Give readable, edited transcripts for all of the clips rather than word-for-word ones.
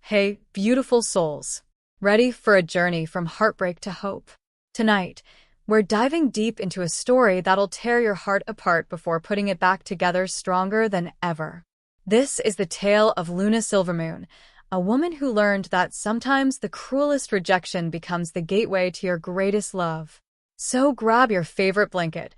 Hey, beautiful souls. Ready for a journey from heartbreak to hope? Tonight, we're diving deep into a story that'll tear your heart apart before putting it back together stronger than ever. This is the tale of Luna Silvermoon, a woman who learned that sometimes the cruelest rejection becomes the gateway to your greatest love. So grab your favorite blanket,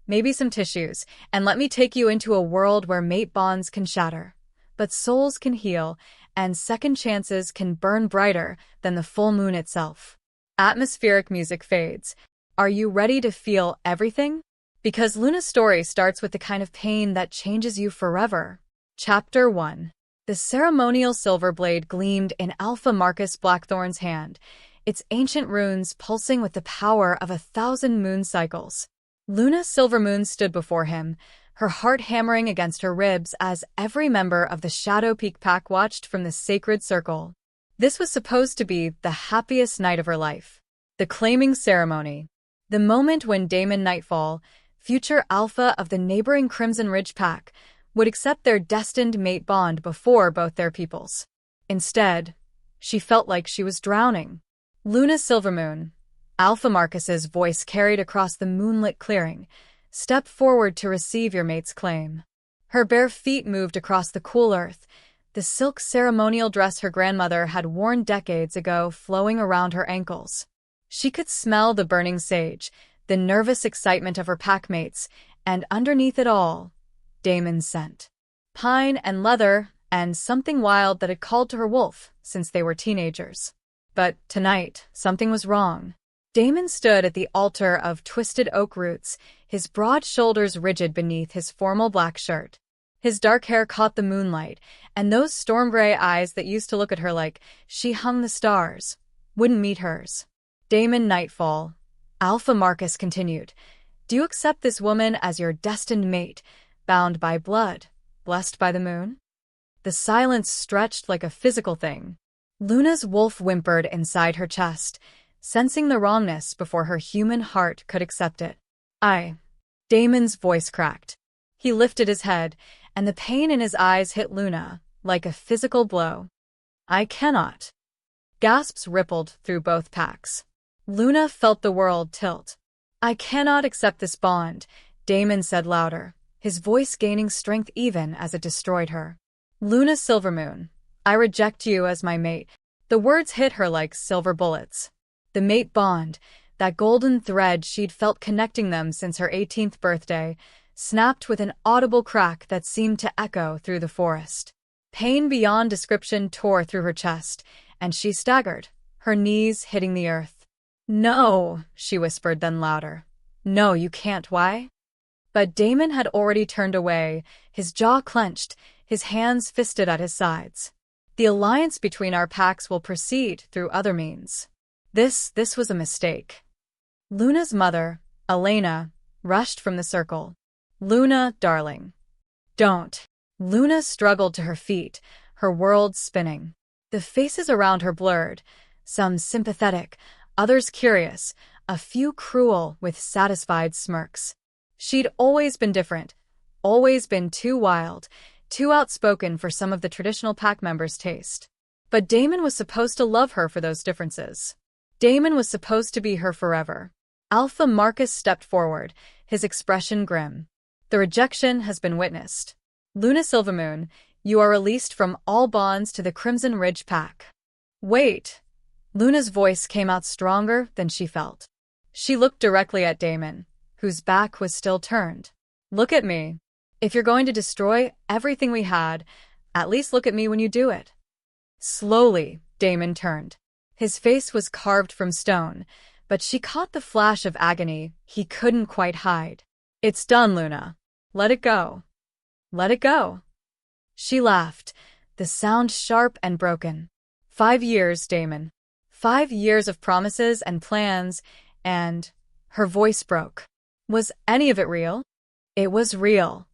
maybe some tissues, and let me take you into a world where mate bonds can shatter, but souls can heal, and second chances can burn brighter than the full moon itself. Atmospheric music fades. Are you ready to feel everything? Because Luna's story starts with the kind of pain that changes you forever. Chapter 1. The ceremonial silver blade gleamed in Alpha Marcus Blackthorn's hand, its ancient runes pulsing with the power of 1,000 moon cycles. Luna Silvermoon stood before him, her heart hammering against her ribs as every member of the Shadow Peak Pack watched from the sacred circle. This was supposed to be the happiest night of her life. The claiming ceremony. The moment when Damon Nightfall, future alpha of the neighboring Crimson Ridge Pack, would accept their destined mate bond before both their peoples. Instead, she felt like she was drowning. Luna Silvermoon, Alpha Marcus's voice carried across the moonlit clearing. Step forward to receive your mate's claim. Her bare feet moved across the cool earth, the silk ceremonial dress her grandmother had worn decades ago flowing around her ankles. She could smell the burning sage, the nervous excitement of her packmates, and underneath it all, Damon's scent. Pine and leather, and something wild that had called to her wolf since they were teenagers. But tonight, something was wrong. Damon stood at the altar of twisted oak roots, his broad shoulders rigid beneath his formal black shirt. His dark hair caught the moonlight, and those storm-gray eyes that used to look at her like she hung the stars wouldn't meet hers. Damon Nightfall, Alpha Marcus continued, do you accept this woman as your destined mate, bound by blood, blessed by the moon? The silence stretched like a physical thing. Luna's wolf whimpered inside her chest, sensing the wrongness before her human heart could accept it. Damon's voice cracked. He lifted his head, and the pain in his eyes hit Luna like a physical blow. I cannot. Gasps rippled through both packs. Luna felt the world tilt. I cannot accept this bond, Damon said louder, his voice gaining strength even as it destroyed her. Luna Silvermoon, I reject you as my mate. The words hit her like silver bullets. The mate bond, that golden thread she'd felt connecting them since her 18th birthday, snapped with an audible crack that seemed to echo through the forest. Pain beyond description tore through her chest, and she staggered, her knees hitting the earth. No, she whispered then louder. No, you can't. Why? But Damon had already turned away, his jaw clenched, his hands fisted at his sides. The alliance between our packs will proceed through other means. This was a mistake. Luna's mother, Elena, rushed from the circle. Luna, darling. Don't. Luna struggled to her feet, her world spinning. The faces around her blurred, some sympathetic, others curious, a few cruel with satisfied smirks. She'd always been different, always been too wild, too outspoken for some of the traditional pack members' taste. But Damon was supposed to love her for those differences. Damon was supposed to be her forever. Alpha Marcus stepped forward, his expression grim. The rejection has been witnessed. Luna Silvermoon, you are released from all bonds to the Crimson Ridge Pack. Wait. Luna's voice came out stronger than she felt. She looked directly at Damon, whose back was still turned. Look at me. If you're going to destroy everything we had, at least look at me when you do it. Slowly, Damon turned. His face was carved from stone, but she caught the flash of agony he couldn't quite hide. It's done, Luna. Let it go. Let it go. She laughed, the sound sharp and broken. 5 years, Damon. 5 years of promises and plans, and her voice broke. Was any of it real? It was real.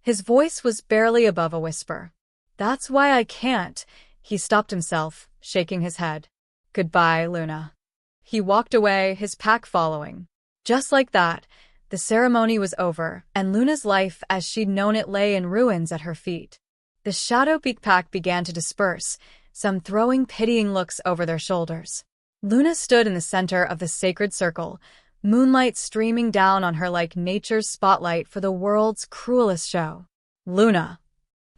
His voice was barely above a whisper. That's why I can't. He stopped himself, shaking his head. Goodbye, Luna. He walked away, his pack following. Just like that, the ceremony was over, and Luna's life as she'd known it lay in ruins at her feet. The Shadow Peak Pack began to disperse, some throwing pitying looks over their shoulders. Luna stood in the center of the sacred circle, moonlight streaming down on her like nature's spotlight for the world's cruelest show. Luna.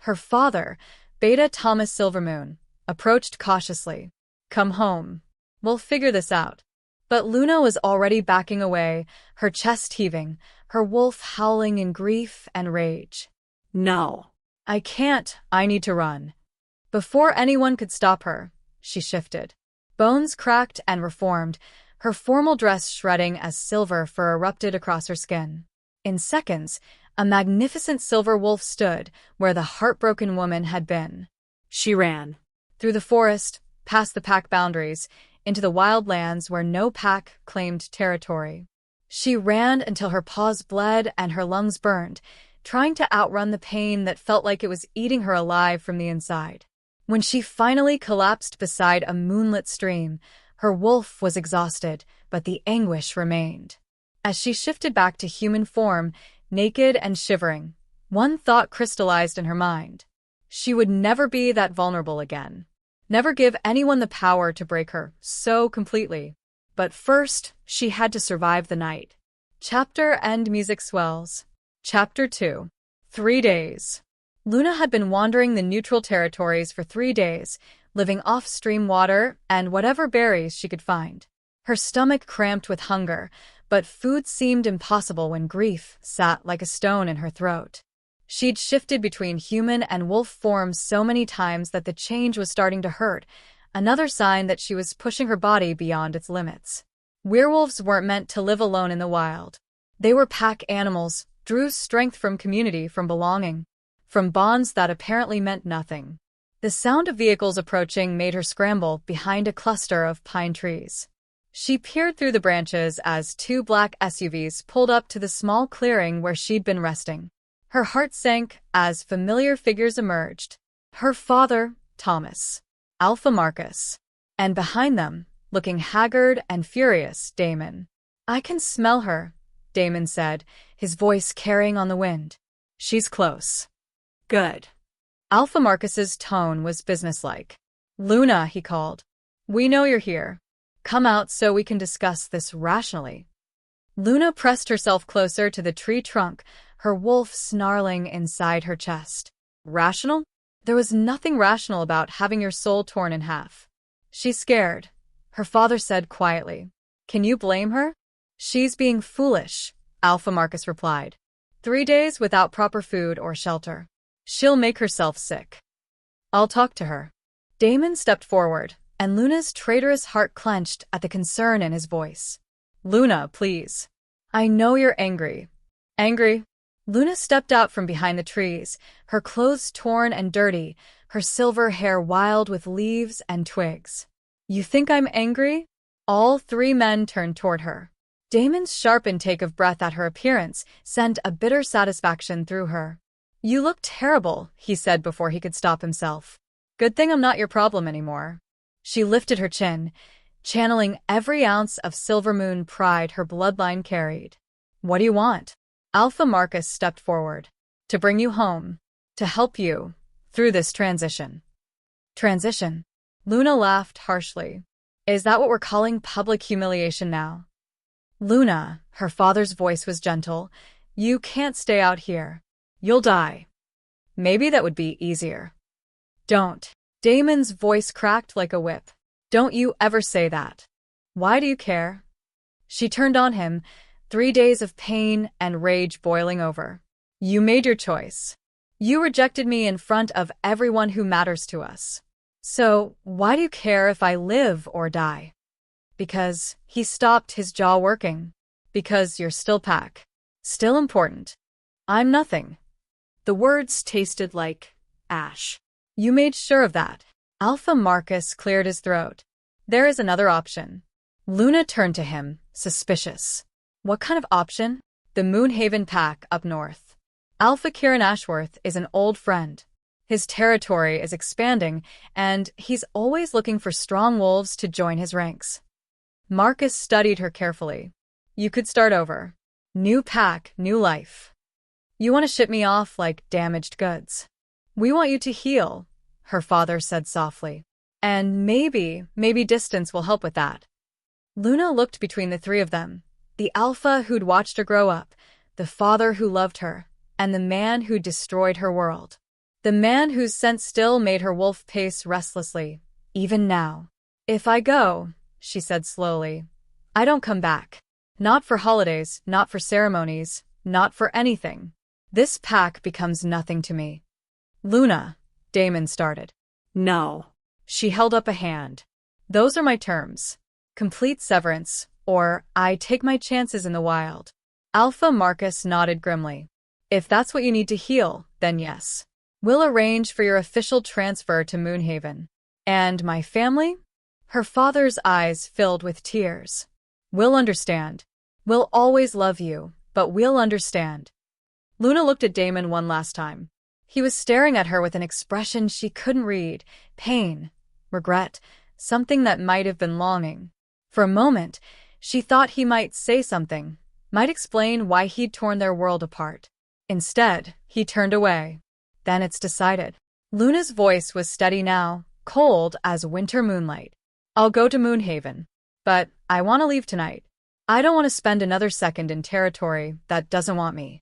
Her father, Beta Thomas Silvermoon, approached cautiously. Come home. We'll figure this out. But Luna was already backing away, her chest heaving, her wolf howling in grief and rage. No. I can't. I need to run. Before anyone could stop her, she shifted. Bones cracked and reformed, her formal dress shredding as silver fur erupted across her skin. In seconds, a magnificent silver wolf stood where the heartbroken woman had been. She ran. Through the forest, past the pack boundaries, into the wild lands where no pack claimed territory. She ran until her paws bled and her lungs burned, trying to outrun the pain that felt like it was eating her alive from the inside. When she finally collapsed beside a moonlit stream, her wolf was exhausted, but the anguish remained. As she shifted back to human form, naked and shivering, one thought crystallized in her mind. She would never be that vulnerable again. Never give anyone the power to break her so completely. But first, she had to survive the night. Chapter End music swells. Chapter 2. 3 days. Luna had been wandering the neutral territories for 3 days, living off stream water and whatever berries she could find. Her stomach cramped with hunger, but food seemed impossible when grief sat like a stone in her throat. She'd shifted between human and wolf forms so many times that the change was starting to hurt, another sign that she was pushing her body beyond its limits. Werewolves weren't meant to live alone in the wild. They were pack animals, drew strength from community, from belonging, from bonds that apparently meant nothing. The sound of vehicles approaching made her scramble behind a cluster of pine trees. She peered through the branches as 2 black SUVs pulled up to the small clearing where she'd been resting. Her heart sank as familiar figures emerged. Her father, Thomas, Alpha Marcus, and behind them, looking haggard and furious, Damon. I can smell her, Damon said, his voice carrying on the wind. She's close. Good. Alpha Marcus's tone was businesslike. Luna, he called. We know you're here. Come out so we can discuss this rationally. Luna pressed herself closer to the tree trunk, her wolf snarling inside her chest. Rational? There was nothing rational about having your soul torn in half. She's scared, her father said quietly. Can you blame her? She's being foolish, Alpha Marcus replied. 3 days without proper food or shelter. She'll make herself sick. I'll talk to her. Damon stepped forward, and Luna's traitorous heart clenched at the concern in his voice. Luna, please. I know you're angry. Angry? Luna stepped out from behind the trees, her clothes torn and dirty, her silver hair wild with leaves and twigs. You think I'm angry? All 3 men turned toward her. Damon's sharp intake of breath at her appearance sent a bitter satisfaction through her. You look terrible, he said before he could stop himself. Good thing I'm not your problem anymore. She lifted her chin, channeling every ounce of Silvermoon pride her bloodline carried. What do you want? Alpha Marcus stepped forward. To bring you home. To help you through this transition. Transition? Luna laughed harshly. Is that what we're calling public humiliation now? Luna, her father's voice was gentle, you can't stay out here. You'll die. Maybe that would be easier. Don't. Damon's voice cracked like a whip. Don't you ever say that. Why do you care? She turned on him, 3 days of pain and rage boiling over. You made your choice. You rejected me in front of everyone who matters to us. So, why do you care if I live or die? Because he stopped, his jaw working. Because you're still pack. Still important. I'm nothing. The words tasted like ash. You made sure of that. Alpha Marcus cleared his throat. There is another option. Luna turned to him, suspicious. What kind of option? The Moonhaven pack up north. Alpha Kieran Ashworth is an old friend. His territory is expanding, and he's always looking for strong wolves to join his ranks. Marcus studied her carefully. You could start over. New pack, new life. You want to ship me off like damaged goods. We want you to heal, her father said softly. And maybe distance will help with that. Luna looked between the three of them. The alpha who'd watched her grow up, the father who loved her, and the man who destroyed her world. The man whose scent still made her wolf pace restlessly, even now. "If I go," she said slowly, "I don't come back. Not for holidays, not for ceremonies, not for anything. This pack becomes nothing to me." "Luna," Damon started. No. She held up a hand. "Those are my terms. Complete severance, or I take my chances in the wild." Alpha Marcus nodded grimly. "If that's what you need to heal, then yes. We'll arrange for your official transfer to Moonhaven. And my family?" Her father's eyes filled with tears. "We'll understand. We'll always love you, but we'll understand." Luna looked at Damon one last time. He was staring at her with an expression she couldn't read: pain, regret, something that might have been longing. For a moment, she thought he might say something, might explain why he'd torn their world apart. Instead, he turned away. "Then it's decided." Luna's voice was steady now, cold as winter moonlight. "I'll go to Moonhaven. But I want to leave tonight. I don't want to spend another second in territory that doesn't want me."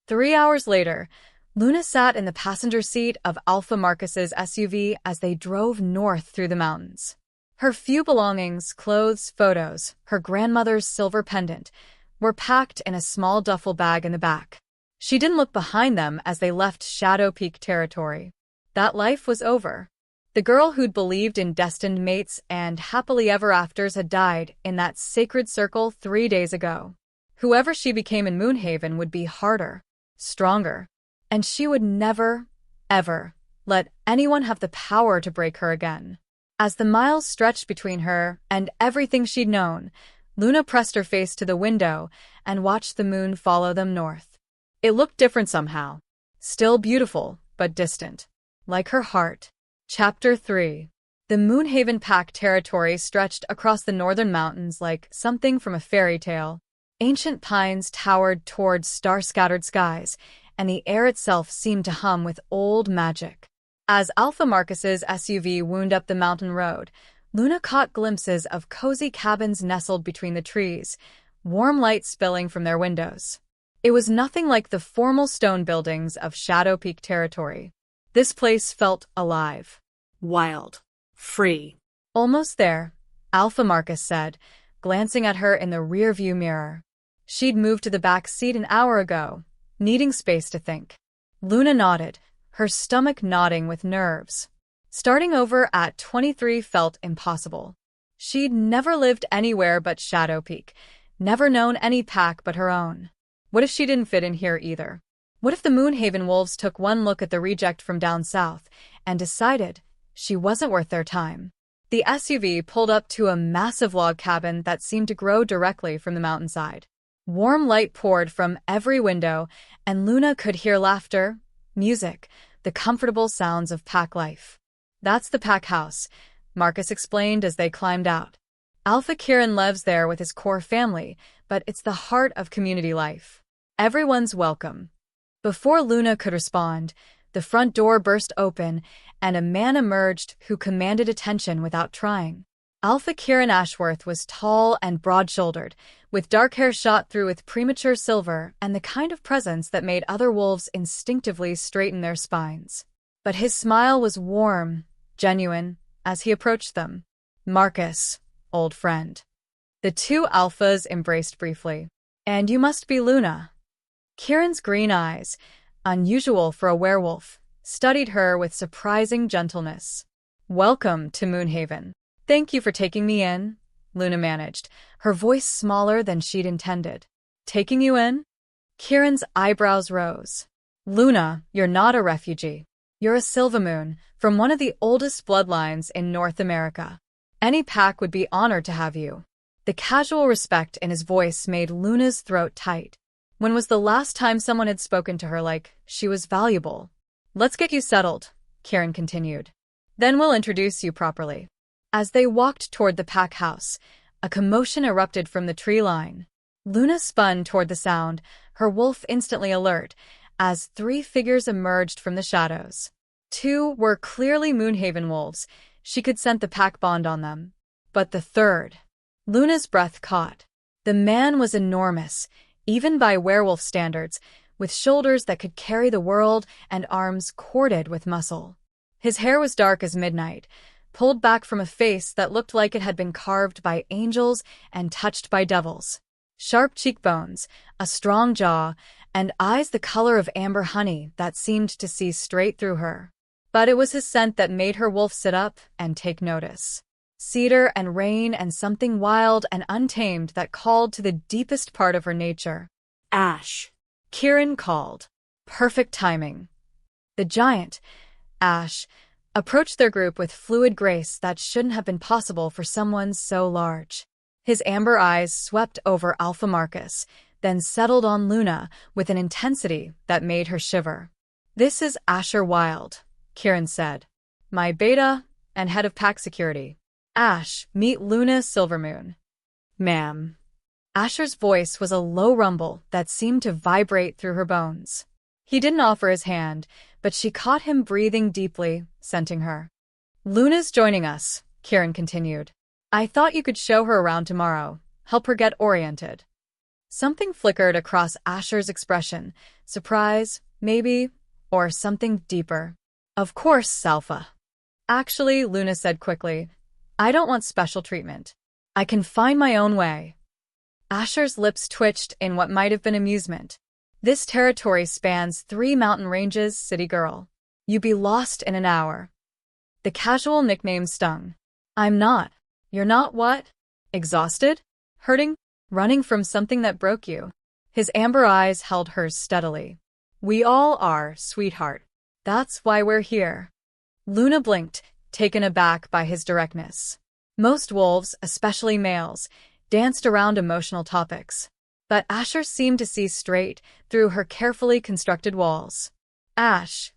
3 hours later, Luna sat in the passenger seat of Alpha Marcus's SUV as they drove north through the mountains. Her few belongings, clothes, photos, her grandmother's silver pendant, were packed in a small duffel bag in the back. She didn't look behind them as they left Shadow Peak territory. That life was over. The girl who'd believed in destined mates and happily ever afters had died in that sacred circle 3 days ago. Whoever she became in Moonhaven would be harder, stronger, and she would never, ever let anyone have the power to break her again. As the miles stretched between her and everything she'd known, Luna pressed her face to the window and watched the moon follow them north. It looked different somehow. Still beautiful, but distant. Like her heart. Chapter 3. The Moonhaven Pack territory stretched across the northern mountains like something from a fairy tale. Ancient pines towered towards star-scattered skies, and the air itself seemed to hum with old magic. As Alpha Marcus's SUV wound up the mountain road, Luna caught glimpses of cozy cabins nestled between the trees, warm light spilling from their windows. It was nothing like the formal stone buildings of Shadow Peak territory. This place felt alive. Wild. Free. "Almost there," Alpha Marcus said, glancing at her in the rearview mirror. She'd moved to the back seat an hour ago, needing space to think. Luna nodded, her stomach knotting with nerves. Starting over at 23 felt impossible. She'd never lived anywhere but Shadow Peak, never known any pack but her own. What if she didn't fit in here either? What if the Moonhaven wolves took one look at the reject from down south and decided she wasn't worth their time? The SUV pulled up to a massive log cabin that seemed to grow directly from the mountainside. Warm light poured from every window, and Luna could hear laughter, music, the comfortable sounds of pack life. "That's the pack house," Marcus explained as they climbed out. "Alpha Kieran lives there with his core family, but it's the heart of community life. Everyone's welcome." Before Luna could respond, the front door burst open, and a man emerged who commanded attention without trying. Alpha Kieran Ashworth was tall and broad-shouldered, with dark hair shot through with premature silver and the kind of presence that made other wolves instinctively straighten their spines. But his smile was warm, genuine, as he approached them. "Marcus, old friend." The two alphas embraced briefly. "And you must be Luna." Kieran's green eyes, unusual for a werewolf, studied her with surprising gentleness. "Welcome to Moonhaven." "Thank you for taking me in," Luna managed, her voice smaller than she'd intended. "Taking you in?" Kieran's eyebrows rose. "Luna, you're not a refugee. You're a Silvermoon, from one of the oldest bloodlines in North America. Any pack would be honored to have you." The casual respect in his voice made Luna's throat tight. When was the last time someone had spoken to her like she was valuable? "Let's get you settled," Kieran continued. "Then we'll introduce you properly." As they walked toward the pack house, a commotion erupted from the tree line. Luna spun toward the sound, her wolf instantly alert, as 3 figures emerged from the shadows. 2 were clearly Moonhaven wolves, She could scent the pack bond on them. But the third. Luna's breath caught. The man was enormous, even by werewolf standards, with shoulders that could carry the world and arms corded with muscle. His hair was dark as midnight, pulled back from a face that looked like it had been carved by angels and touched by devils. Sharp cheekbones, a strong jaw, and eyes the color of amber honey that seemed to see straight through her. But it was his scent that made her wolf sit up and take notice. Cedar and rain and something wild and untamed that called to the deepest part of her nature. Ash. Kieran called. Perfect timing. The giant, Ash, approached their group with fluid grace that shouldn't have been possible for someone so large. His amber eyes swept over Alpha Marcus, then settled on Luna with an intensity that made her shiver. "This is Asher Wild," Kieran said. "My beta and head of pack security. Ash, meet Luna Silvermoon." "Ma'am." Asher's voice was a low rumble that seemed to vibrate through her bones. He didn't offer his hand, but she caught him breathing deeply, scenting her. "Luna's joining us," Kieran continued. "I thought you could show her around tomorrow, help her get oriented." Something flickered across Asher's expression. Surprise, maybe, or something deeper. "Of course, Alpha." "Actually," Luna said quickly, "I don't want special treatment. I can find my own way." Asher's lips twitched in what might have been amusement. "This territory spans 3 mountain ranges, city girl. You'd be lost in an hour." The casual nickname stung. "I'm not." "You're not what?" "Exhausted? Hurting? Running from something that broke you?" His amber eyes held hers steadily. "We all are, sweetheart. That's why we're here." Luna blinked, taken aback by his directness. Most wolves, especially males, danced around emotional topics. But Asher seemed to see straight through her carefully constructed walls. "Ash."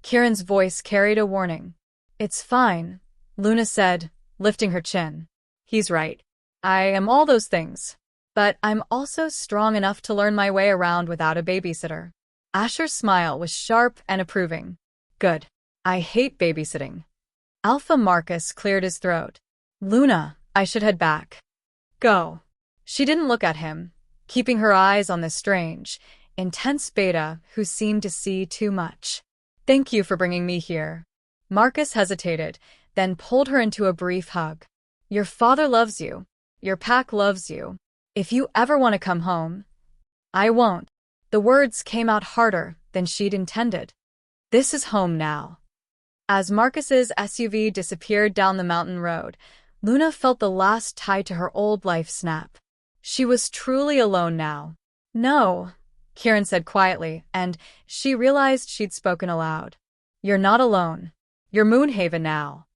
Kieran's voice carried a warning. "It's fine," Luna said, lifting her chin. "He's right. I am all those things. But I'm also strong enough to learn my way around without a babysitter." Asher's smile was sharp and approving. "Good. I hate babysitting." Alpha Marcus cleared his throat. "Luna, I should head back." "Go." She didn't look at him, keeping her eyes on the strange, intense beta who seemed to see too much. "Thank you for bringing me here." Marcus hesitated, then pulled her into a brief hug. "Your father loves you. Your pack loves you. If you ever want to come home..." "I won't." The words came out harder than she'd intended. "This is home now." As Marcus's SUV disappeared down the mountain road, Luna felt the last tie to her old life snap. She was truly alone now. "No," Kieran said quietly, and she realized she'd spoken aloud. "You're not alone. You're Moonhaven now."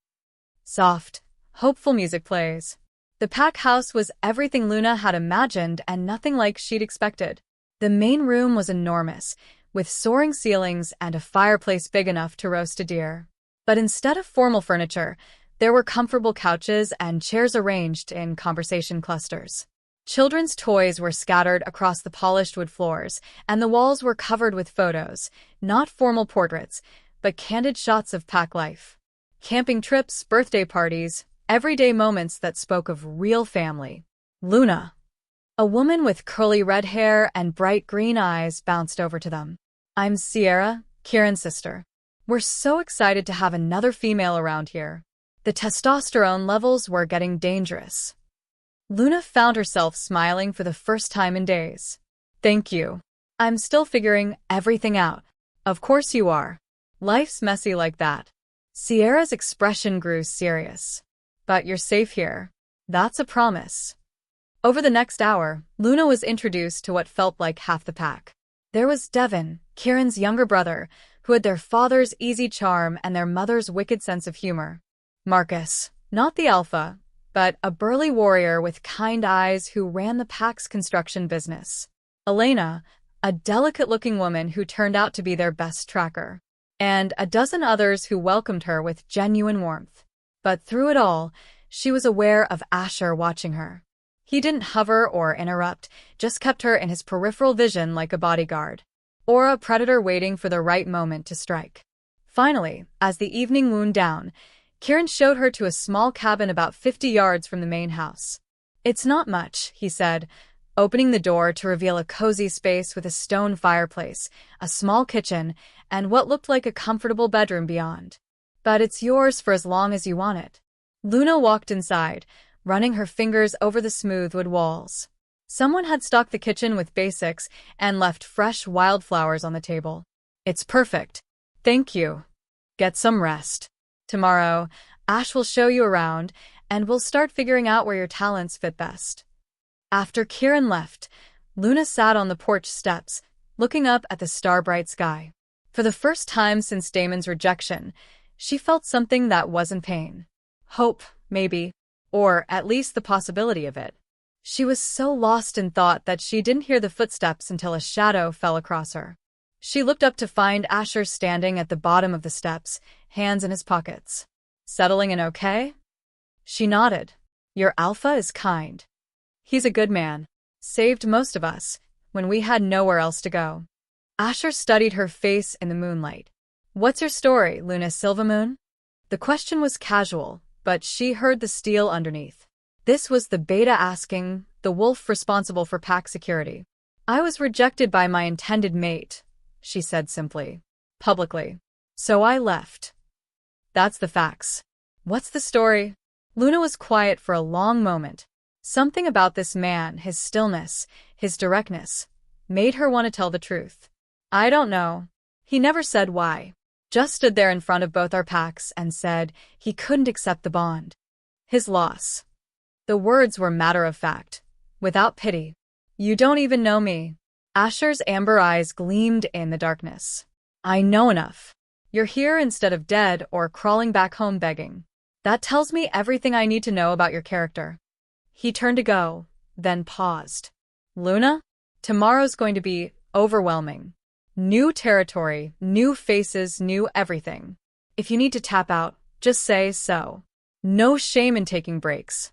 Soft, hopeful music plays. The pack house was everything Luna had imagined and nothing like she'd expected. The main room was enormous, with soaring ceilings and a fireplace big enough to roast a deer. But instead of formal furniture, there were comfortable couches and chairs arranged in conversation clusters. Children's toys were scattered across the polished wood floors, and the walls were covered with photos, not formal portraits, but candid shots of pack life. Camping trips, birthday parties, everyday moments that spoke of real family. Luna. A woman with curly red hair and bright green eyes bounced over to them. "I'm Sierra, Kieran's sister. We're so excited to have another female around here." The testosterone levels were getting dangerous. Luna found herself smiling for the first time in days. "Thank you. I'm still figuring everything out." "Of course you are. Life's messy like that." Sierra's expression grew serious. "But you're safe here. That's a promise." Over the next hour, Luna was introduced to what felt like half the pack. There was Devin, Kieran's younger brother, who had their father's easy charm and their mother's wicked sense of humor. Marcus, not the alpha, but a burly warrior with kind eyes who ran the pack's construction business. Elena, a delicate-looking woman who turned out to be their best tracker. And a dozen others who welcomed her with genuine warmth. But through it all, she was aware of Asher watching her. He didn't hover or interrupt, just kept her in his peripheral vision like a bodyguard, or a predator waiting for the right moment to strike. Finally, as the evening wound down, Kieran showed her to a small cabin about 50 yards from the main house. "It's not much," he said, opening the door to reveal a cozy space with a stone fireplace, a small kitchen, and what looked like a comfortable bedroom beyond. "But it's yours for as long as you want it." Luna walked inside, running her fingers over the smooth wood walls. Someone had stocked the kitchen with basics and left fresh wildflowers on the table. "It's perfect. Thank you. Get some rest. Tomorrow, Ash will show you around, and we'll start figuring out where your talents fit best." After Kieran left, Luna sat on the porch steps, looking up at the star-bright sky. For the first time since Damon's rejection, she felt something that wasn't pain. Hope, maybe, or at least the possibility of it. She was so lost in thought that she didn't hear the footsteps until a shadow fell across her. She looked up to find Asher standing at the bottom of the steps, hands in his pockets. "Settling in okay?" She nodded. "Your alpha is kind. He's a good man. Saved most of us, when we had nowhere else to go." Asher studied her face in the moonlight. "What's your story, Luna Silvermoon?" The question was casual, but she heard the steel underneath. This was the beta asking, the wolf responsible for pack security. "I was rejected by my intended mate," she said simply. "Publicly. So I left. That's the facts." "What's the story?" Luna was quiet for a long moment. Something about this man, his stillness, his directness, made her want to tell the truth. "I don't know. He never said why. Just stood there in front of both our packs and said he couldn't accept the bond. His loss." The words were matter-of-fact, without pity. "You don't even know me." Asher's amber eyes gleamed in the darkness. "I know enough. You're here instead of dead or crawling back home begging. That tells me everything I need to know about your character." He turned to go, then paused. "Luna, tomorrow's going to be overwhelming. New territory, new faces, new everything. If you need to tap out, just say so. No shame in taking breaks.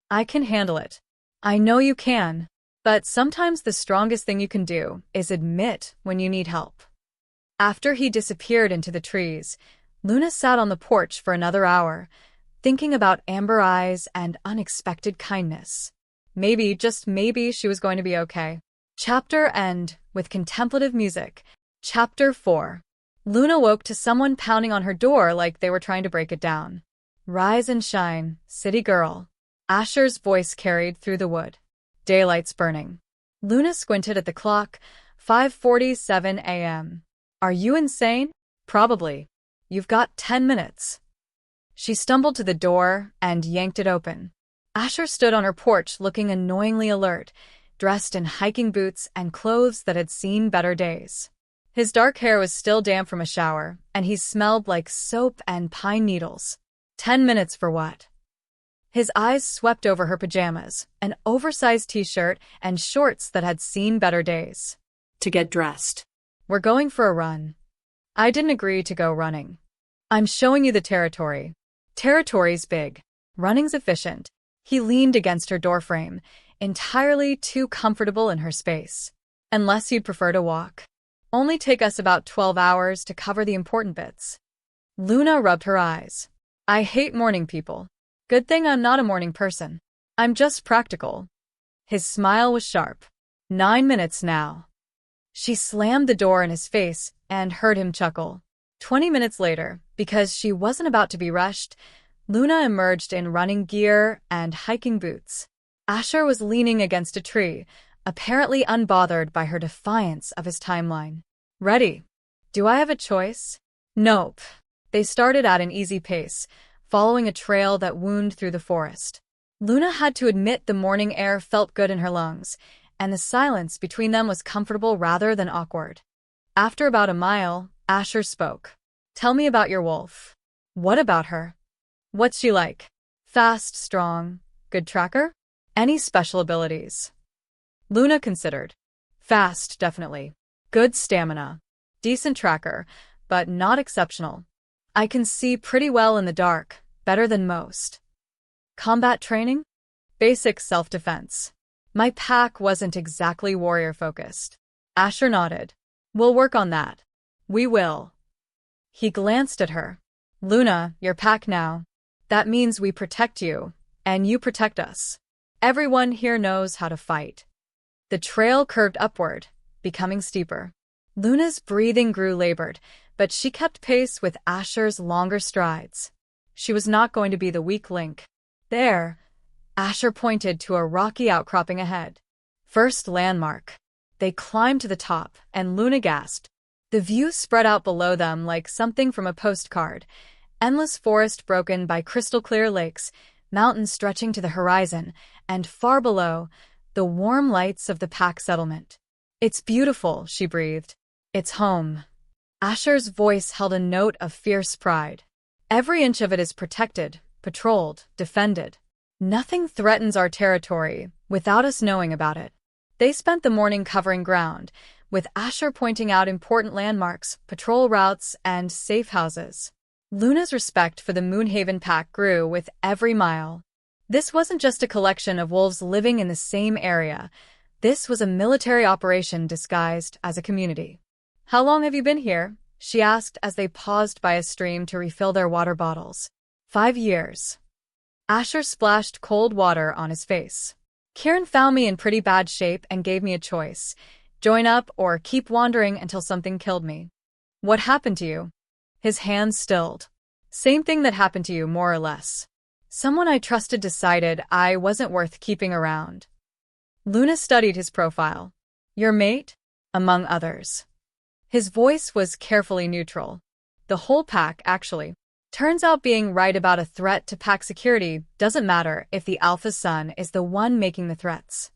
I can handle it. I know you can. But sometimes the strongest thing you can do is admit when you need help." After he disappeared into the trees, Luna sat on the porch for another hour, thinking about amber eyes and unexpected kindness. Maybe, just maybe, she was going to be okay. Chapter end with contemplative music. Chapter 4. Luna woke to someone pounding on her door like they were trying to break it down. "Rise and shine, city girl." Asher's voice carried through the wood. "Daylight's burning." Luna squinted at the clock. 5:47 a.m. "Are you insane?" "Probably. You've got 10 minutes. She stumbled to the door and yanked it open. Asher stood on her porch looking annoyingly alert, dressed in hiking boots and clothes that had seen better days. His dark hair was still damp from a shower, and he smelled like soap and pine needles. 10 minutes for what? His eyes swept over her pajamas, an oversized t-shirt and shorts that had seen better days. To get dressed. "We're going for a run." "I didn't agree to go running. I'm showing you the territory." "Territory's big. Running's efficient." He leaned against her doorframe, entirely too comfortable in her space. "Unless you'd prefer to walk. Only take us about 12 hours to cover the important bits." Luna rubbed her eyes. "I hate morning people. Good thing I'm not a morning person. I'm just practical." His smile was sharp. 9 minutes now." She slammed the door in his face and heard him chuckle. 20 minutes later, because she wasn't about to be rushed, Luna emerged in running gear and hiking boots. Asher was leaning against a tree, apparently unbothered by her defiance of his timeline. "Ready? Do I have a choice?" "Nope." They started at an easy pace, following a trail that wound through the forest. Luna had to admit the morning air felt good in her lungs, and the silence between them was comfortable rather than awkward. After about a mile, Asher spoke. "Tell me about your wolf." "What about her? What's she like?" "Fast, strong, good tracker?" "Any special abilities?" Luna considered. "Fast, definitely. Good stamina. Decent tracker, but not exceptional. I can see pretty well in the dark, better than most." "Combat training?" "Basic self-defense. My pack wasn't exactly warrior-focused." Asher nodded. "We'll work on that." "We will." He glanced at her. Luna, you're pack now. That means we protect you, and you protect us. Everyone here knows how to fight. The trail curved upward, becoming steeper. Luna's breathing grew labored, but she kept pace with Asher's longer strides. She was not going to be the weak link. There, Asher pointed to a rocky outcropping ahead. First landmark. They climbed to the top, and Luna gasped. The view spread out below them like something from a postcard. Endless forest broken by crystal-clear lakes, mountains stretching to the horizon, and far below, the warm lights of the pack settlement. It's beautiful, she breathed. It's home. Asher's voice held a note of fierce pride. Every inch of it is protected, patrolled, defended. Nothing threatens our territory without us knowing about it. They spent the morning covering ground, with Asher pointing out important landmarks, patrol routes, and safe houses. Luna's respect for the Moonhaven pack grew with every mile. This wasn't just a collection of wolves living in the same area. This was a military operation disguised as a community. "How long have you been here?" she asked as they paused by a stream to refill their water bottles. 5 years. Asher splashed cold water on his face. Kieran found me in pretty bad shape and gave me a choice. Join up or keep wandering until something killed me. What happened to you? His hands stilled. Same thing that happened to you, more or less. Someone I trusted decided I wasn't worth keeping around. Luna studied his profile. Your mate? Among others. His voice was carefully neutral. The whole pack, actually. Turns out being right about a threat to pack security doesn't matter if the alpha's son is the one making the threats.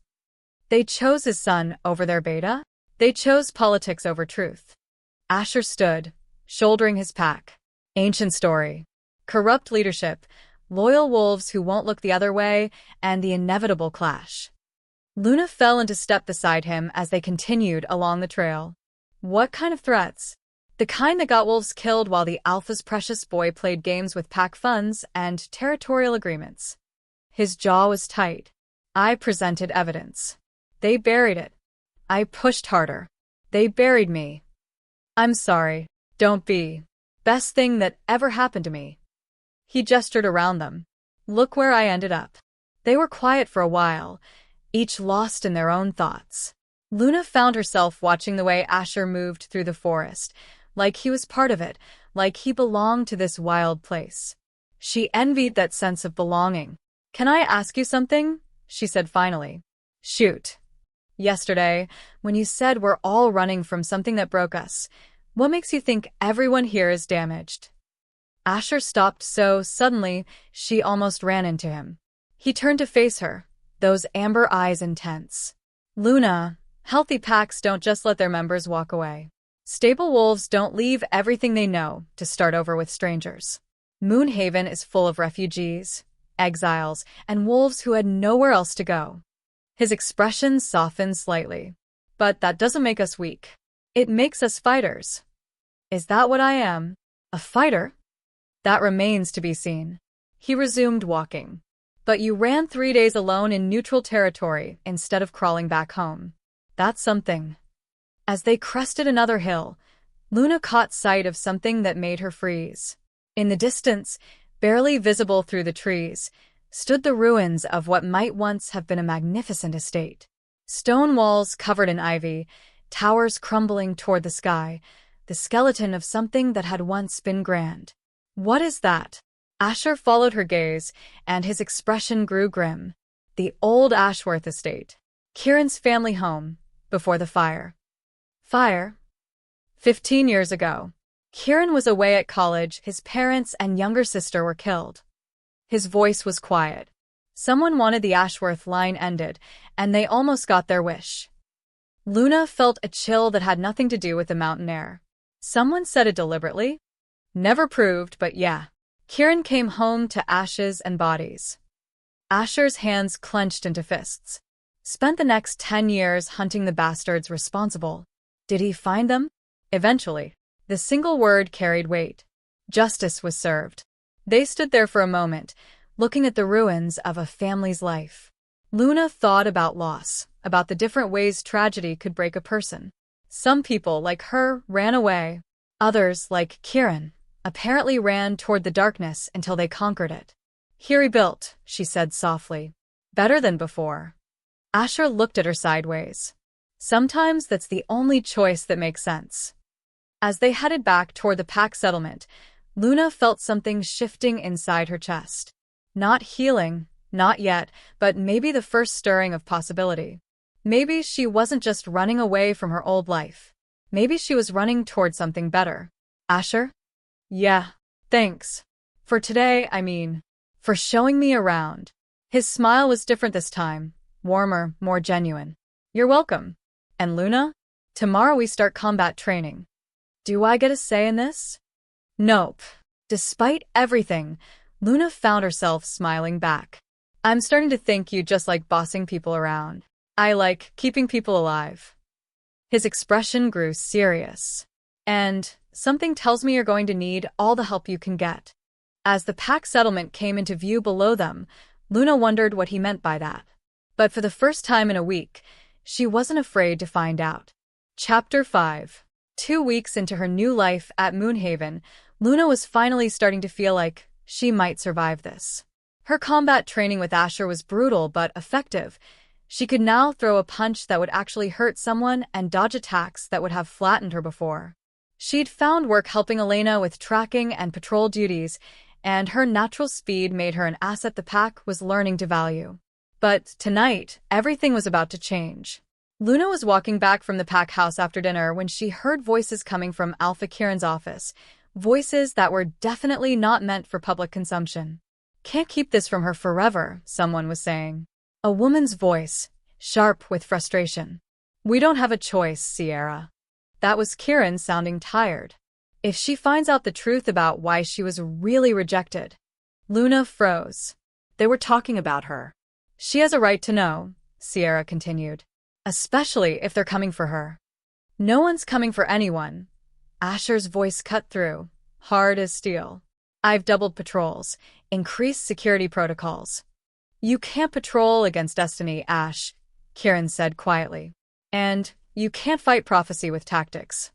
They chose his son over their beta. They chose politics over truth. Asher stood, shouldering his pack. Ancient story. Corrupt leadership, loyal wolves who won't look the other way, and the inevitable clash. Luna fell into step beside him as they continued along the trail. What kind of threats? The kind that got wolves killed while the alpha's precious boy played games with pack funds and territorial agreements. His jaw was tight. I presented evidence. They buried it. I pushed harder. They buried me. I'm sorry. Don't be. Best thing that ever happened to me. He gestured around them. Look where I ended up. They were quiet for a while, each lost in their own thoughts. Luna found herself watching the way Asher moved through the forest, like he was part of it, like he belonged to this wild place. She envied that sense of belonging. Can I ask you something? She said finally. Shoot. Yesterday, when you said we're all running from something that broke us, what makes you think everyone here is damaged? Asher stopped so suddenly she almost ran into him. He turned to face her, those amber eyes intense. Luna, healthy packs don't just let their members walk away. Stable wolves don't leave everything they know to start over with strangers. Moonhaven is full of refugees, exiles, and wolves who had nowhere else to go. His expression softened slightly. But that doesn't make us weak. It makes us fighters. Is that what I am? A fighter? That remains to be seen. He resumed walking. But you ran 3 days alone in neutral territory instead of crawling back home. That's something. As they crested another hill, Luna caught sight of something that made her freeze. In the distance, barely visible through the trees, stood the ruins of what might once have been a magnificent estate. Stone walls covered in ivy, towers crumbling toward the sky, the skeleton of something that had once been grand. What is that? Asher followed her gaze, and his expression grew grim. The old Ashworth estate. Kieran's family home, before the fire. Fire? 15 years ago. Kieran was away at college, his parents and younger sister were killed. His voice was quiet. Someone wanted the Ashworth line ended, and they almost got their wish. Luna felt a chill that had nothing to do with the mountain air. Someone said it deliberately? Never proved, but yeah. Kieran came home to ashes and bodies. Asher's hands clenched into fists. Spent the next 10 years hunting the bastards responsible. Did he find them? Eventually. The single word carried weight. Justice was served. They stood there for a moment, looking at the ruins of a family's life. Luna thought about loss, about the different ways tragedy could break a person. Some people, like her, ran away. Others, like Kieran, apparently ran toward the darkness until they conquered it. Here he built, she said softly. Better than before. Asher looked at her sideways. Sometimes that's the only choice that makes sense. As they headed back toward the pack settlement, Luna felt something shifting inside her chest. Not healing, not yet, but maybe the first stirring of possibility. Maybe she wasn't just running away from her old life. Maybe she was running toward something better. Asher? Yeah, thanks. For today, I mean. For showing me around. His smile was different this time, warmer, more genuine. You're welcome. And Luna? Tomorrow we start combat training. Do I get a say in this? Nope. Despite everything, Luna found herself smiling back. I'm starting to think you just like bossing people around. I like keeping people alive. His expression grew serious. And something tells me you're going to need all the help you can get. As the pack settlement came into view below them, Luna wondered what he meant by that. But for the first time in a week, she wasn't afraid to find out. Chapter 5. 2 weeks into her new life at Moonhaven, Luna was finally starting to feel like she might survive this. Her combat training with Asher was brutal but effective. She could now throw a punch that would actually hurt someone and dodge attacks that would have flattened her before. She'd found work helping Elena with tracking and patrol duties, and her natural speed made her an asset the pack was learning to value. But tonight, everything was about to change. Luna was walking back from the pack house after dinner when she heard voices coming from Alpha Kieran's office, voices that were definitely not meant for public consumption. Can't keep this from her forever, someone was saying. A woman's voice, sharp with frustration. We don't have a choice, Sierra. That was Kieran sounding tired. If she finds out the truth about why she was really rejected. Luna froze. They were talking about her. She has a right to know, Sierra continued. Especially if they're coming for her. No one's coming for anyone. Asher's voice cut through, hard as steel. I've doubled patrols, increased security protocols. You can't patrol against destiny, Ash, Kieran said quietly. And you can't fight prophecy with tactics.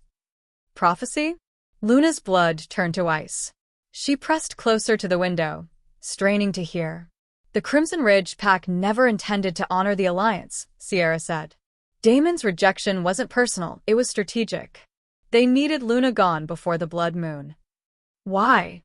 Prophecy? Luna's blood turned to ice. She pressed closer to the window, straining to hear. The Crimson Ridge pack never intended to honor the alliance, Sierra said. Damon's rejection wasn't personal, it was strategic. They needed Luna gone before the blood moon. Why?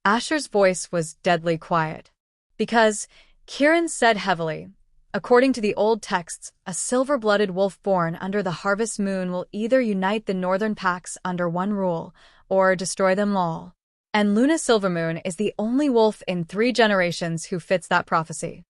Asher's voice was deadly quiet. Because, Kieran said heavily, according to the old texts, a silver-blooded wolf born under the harvest moon will either unite the northern packs under one rule, or destroy them all. And Luna Silvermoon is the only wolf in 3 generations who fits that prophecy.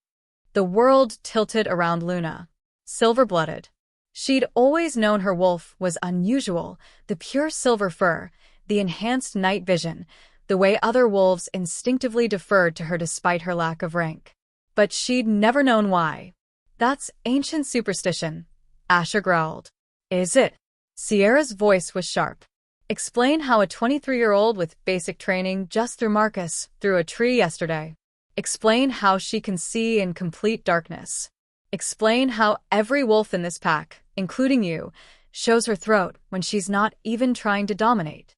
The world tilted around Luna. Silver-blooded. She'd always known her wolf was unusual, the pure silver fur, the enhanced night vision, the way other wolves instinctively deferred to her despite her lack of rank. But she'd never known why. That's ancient superstition, Asher growled. Is it? Sierra's voice was sharp. Explain how a 23-year-old with basic training just threw Marcus through a tree yesterday. Explain how she can see in complete darkness. Explain how every wolf in this pack, including you, shows her throat when she's not even trying to dominate.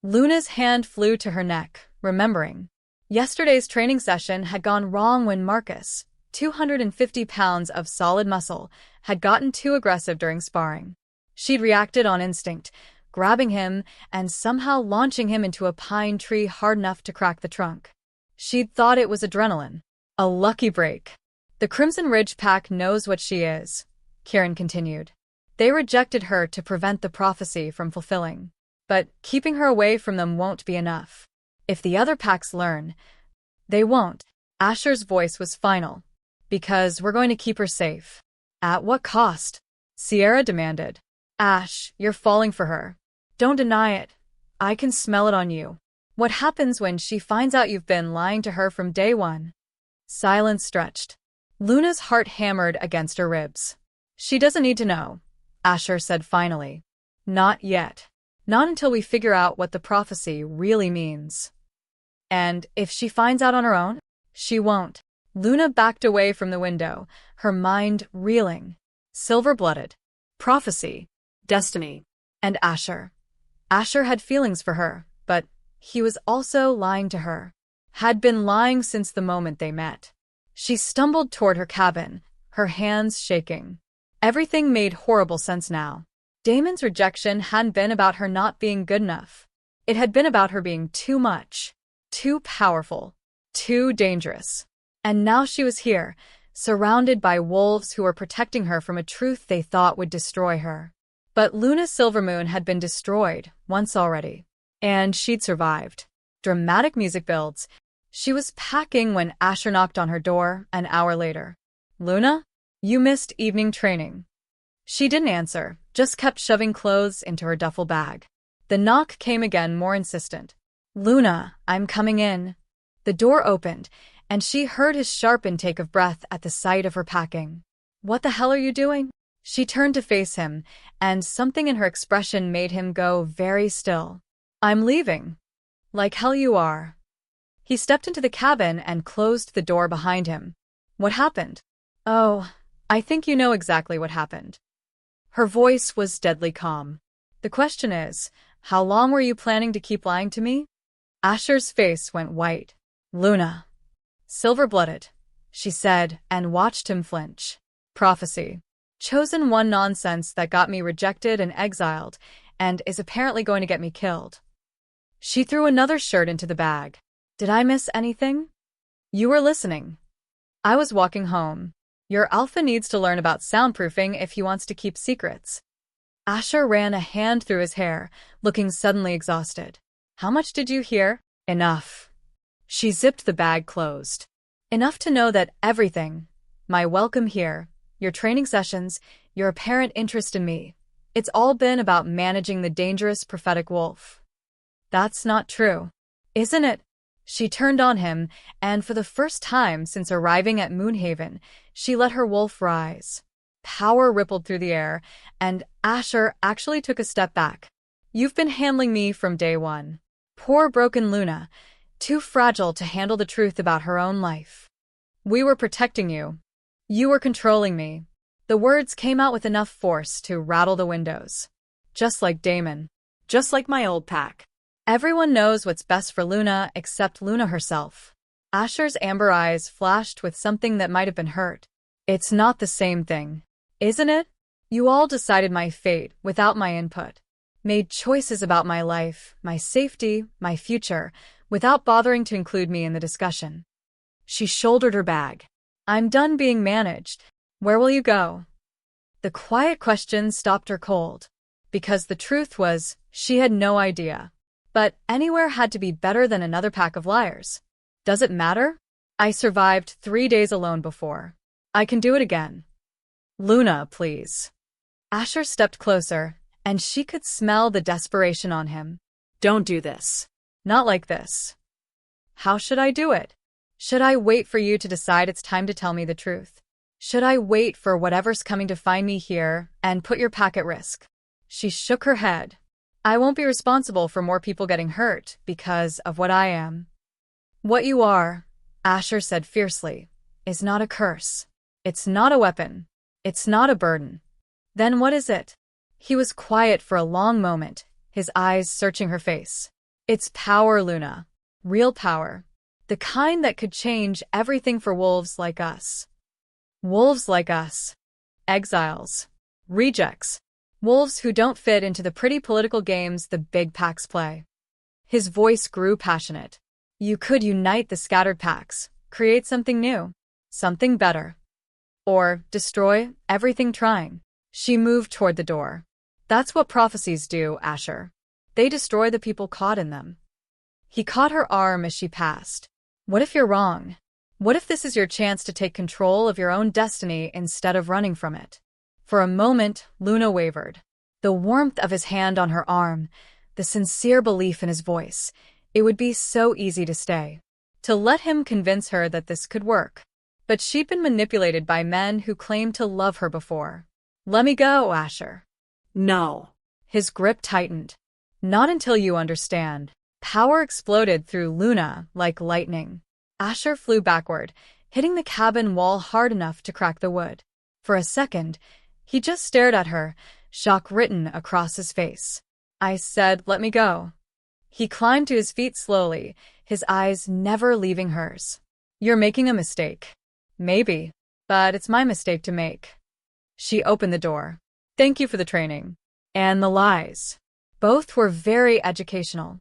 Luna's hand flew to her neck, remembering. Yesterday's training session had gone wrong when Marcus, 250 pounds of solid muscle, had gotten too aggressive during sparring. She'd reacted on instinct, grabbing him and somehow launching him into a pine tree hard enough to crack the trunk. She'd thought it was adrenaline. A lucky break. The Crimson Ridge pack knows what she is, Kieran continued. They rejected her to prevent the prophecy from fulfilling. But keeping her away from them won't be enough. If the other packs learn, they won't. Asher's voice was final. Because we're going to keep her safe. At what cost? Sierra demanded. Ash, you're falling for her. Don't deny it. I can smell it on you. What happens when she finds out you've been lying to her from day one? Silence stretched. Luna's heart hammered against her ribs. She doesn't need to know, Asher said finally. Not yet. Not until we figure out what the prophecy really means. And if she finds out on her own, she won't. Luna backed away from the window, her mind reeling. Silver-blooded. Prophecy. Destiny. And Asher. Asher had feelings for her, but He was also lying to her. Had been lying since the moment they met. She stumbled toward her cabin, her hands shaking. Everything made horrible sense now. Damon's rejection hadn't been about her not being good enough. It had been about her being too much, too powerful, too dangerous. And now she was here, surrounded by wolves who were protecting her from a truth they thought would destroy her. But Luna's Silvermoon had been destroyed once already. And she'd survived. Dramatic music builds. She was packing when Asher knocked on her door an hour later. "Luna? You missed evening training." She didn't answer, just kept shoving clothes into her duffel bag. The knock came again, more insistent. "Luna, I'm coming in." The door opened, and she heard his sharp intake of breath at the sight of her packing. "What the hell are you doing?" She turned to face him, and something in her expression made him go very still. "I'm leaving." "Like hell you are." He stepped into the cabin and closed the door behind him. "What happened?" "Oh, I think you know exactly what happened." Her voice was deadly calm. "The question is, how long were you planning to keep lying to me?" Asher's face went white. "Luna." "Silver-blooded," she said, and watched him flinch. "Prophecy. Chosen one nonsense that got me rejected and exiled, and is apparently going to get me killed." She threw another shirt into the bag. "Did I miss anything?" "You were listening." "I was walking home. Your alpha needs to learn about soundproofing if he wants to keep secrets." Asher ran a hand through his hair, looking suddenly exhausted. "How much did you hear?" "Enough." She zipped the bag closed. "Enough to know that everything, my welcome here, your training sessions, your apparent interest in me, it's all been about managing the dangerous prophetic wolf." "That's not true." "Isn't it?" She turned on him, and for the first time since arriving at Moonhaven, she let her wolf rise. Power rippled through the air, and Asher actually took a step back. "You've been handling me from day one." Poor broken Luna, too fragile to handle the truth about her own life. "We were protecting you. You were controlling me." The words came out with enough force to rattle the windows. "Just like Damon. Just like my old pack." Everyone knows what's best for Luna except Luna herself. Asher's amber eyes flashed with something that might have been hurt. "It's not the same thing, isn't it? You all decided my fate without my input. Made choices about my life, my safety, my future, without bothering to include me in the discussion." She shouldered her bag. "I'm done being managed. Where will you go?" The quiet question stopped her cold. Because the truth was, she had no idea. But anywhere had to be better than another pack of liars. "Does it matter? I survived 3 days alone before. I can do it again." "Luna, please." Asher stepped closer, and she could smell the desperation on him. "Don't do this." "Not like this." "How should I do it? Should I wait for you to decide it's time to tell me the truth? Should I wait for whatever's coming to find me here and put your pack at risk?" She shook her head. "I won't be responsible for more people getting hurt because of what I am." "What you are," Asher said fiercely, "is not a curse. It's not a weapon. It's not a burden. Then what is it?" He was quiet for a long moment, his eyes searching her face. "It's power, Luna. Real power. The kind that could change everything for wolves like us." Wolves like us. Exiles. Rejects. Wolves who don't fit into the pretty political games the big packs play. His voice grew passionate. "You could unite the scattered packs, create something new, something better. Or destroy everything trying." She moved toward the door. "That's what prophecies do, Asher. They destroy the people caught in them." He caught her arm as she passed. "What if you're wrong? What if this is your chance to take control of your own destiny instead of running from it?" For a moment, Luna wavered. The warmth of his hand on her arm, the sincere belief in his voice. It would be so easy to stay. To let him convince her that this could work. But she'd been manipulated by men who claimed to love her before. "Let me go, Asher." "No." His grip tightened. "Not until you understand." Power exploded through Luna like lightning. Asher flew backward, hitting the cabin wall hard enough to crack the wood. For a second, he just stared at her, shock written across his face. "I said, let me go." He climbed to his feet slowly, his eyes never leaving hers. You're making a mistake. Maybe, but it's my mistake to make. She opened the door. Thank you for the training. And the lies. Both were very educational.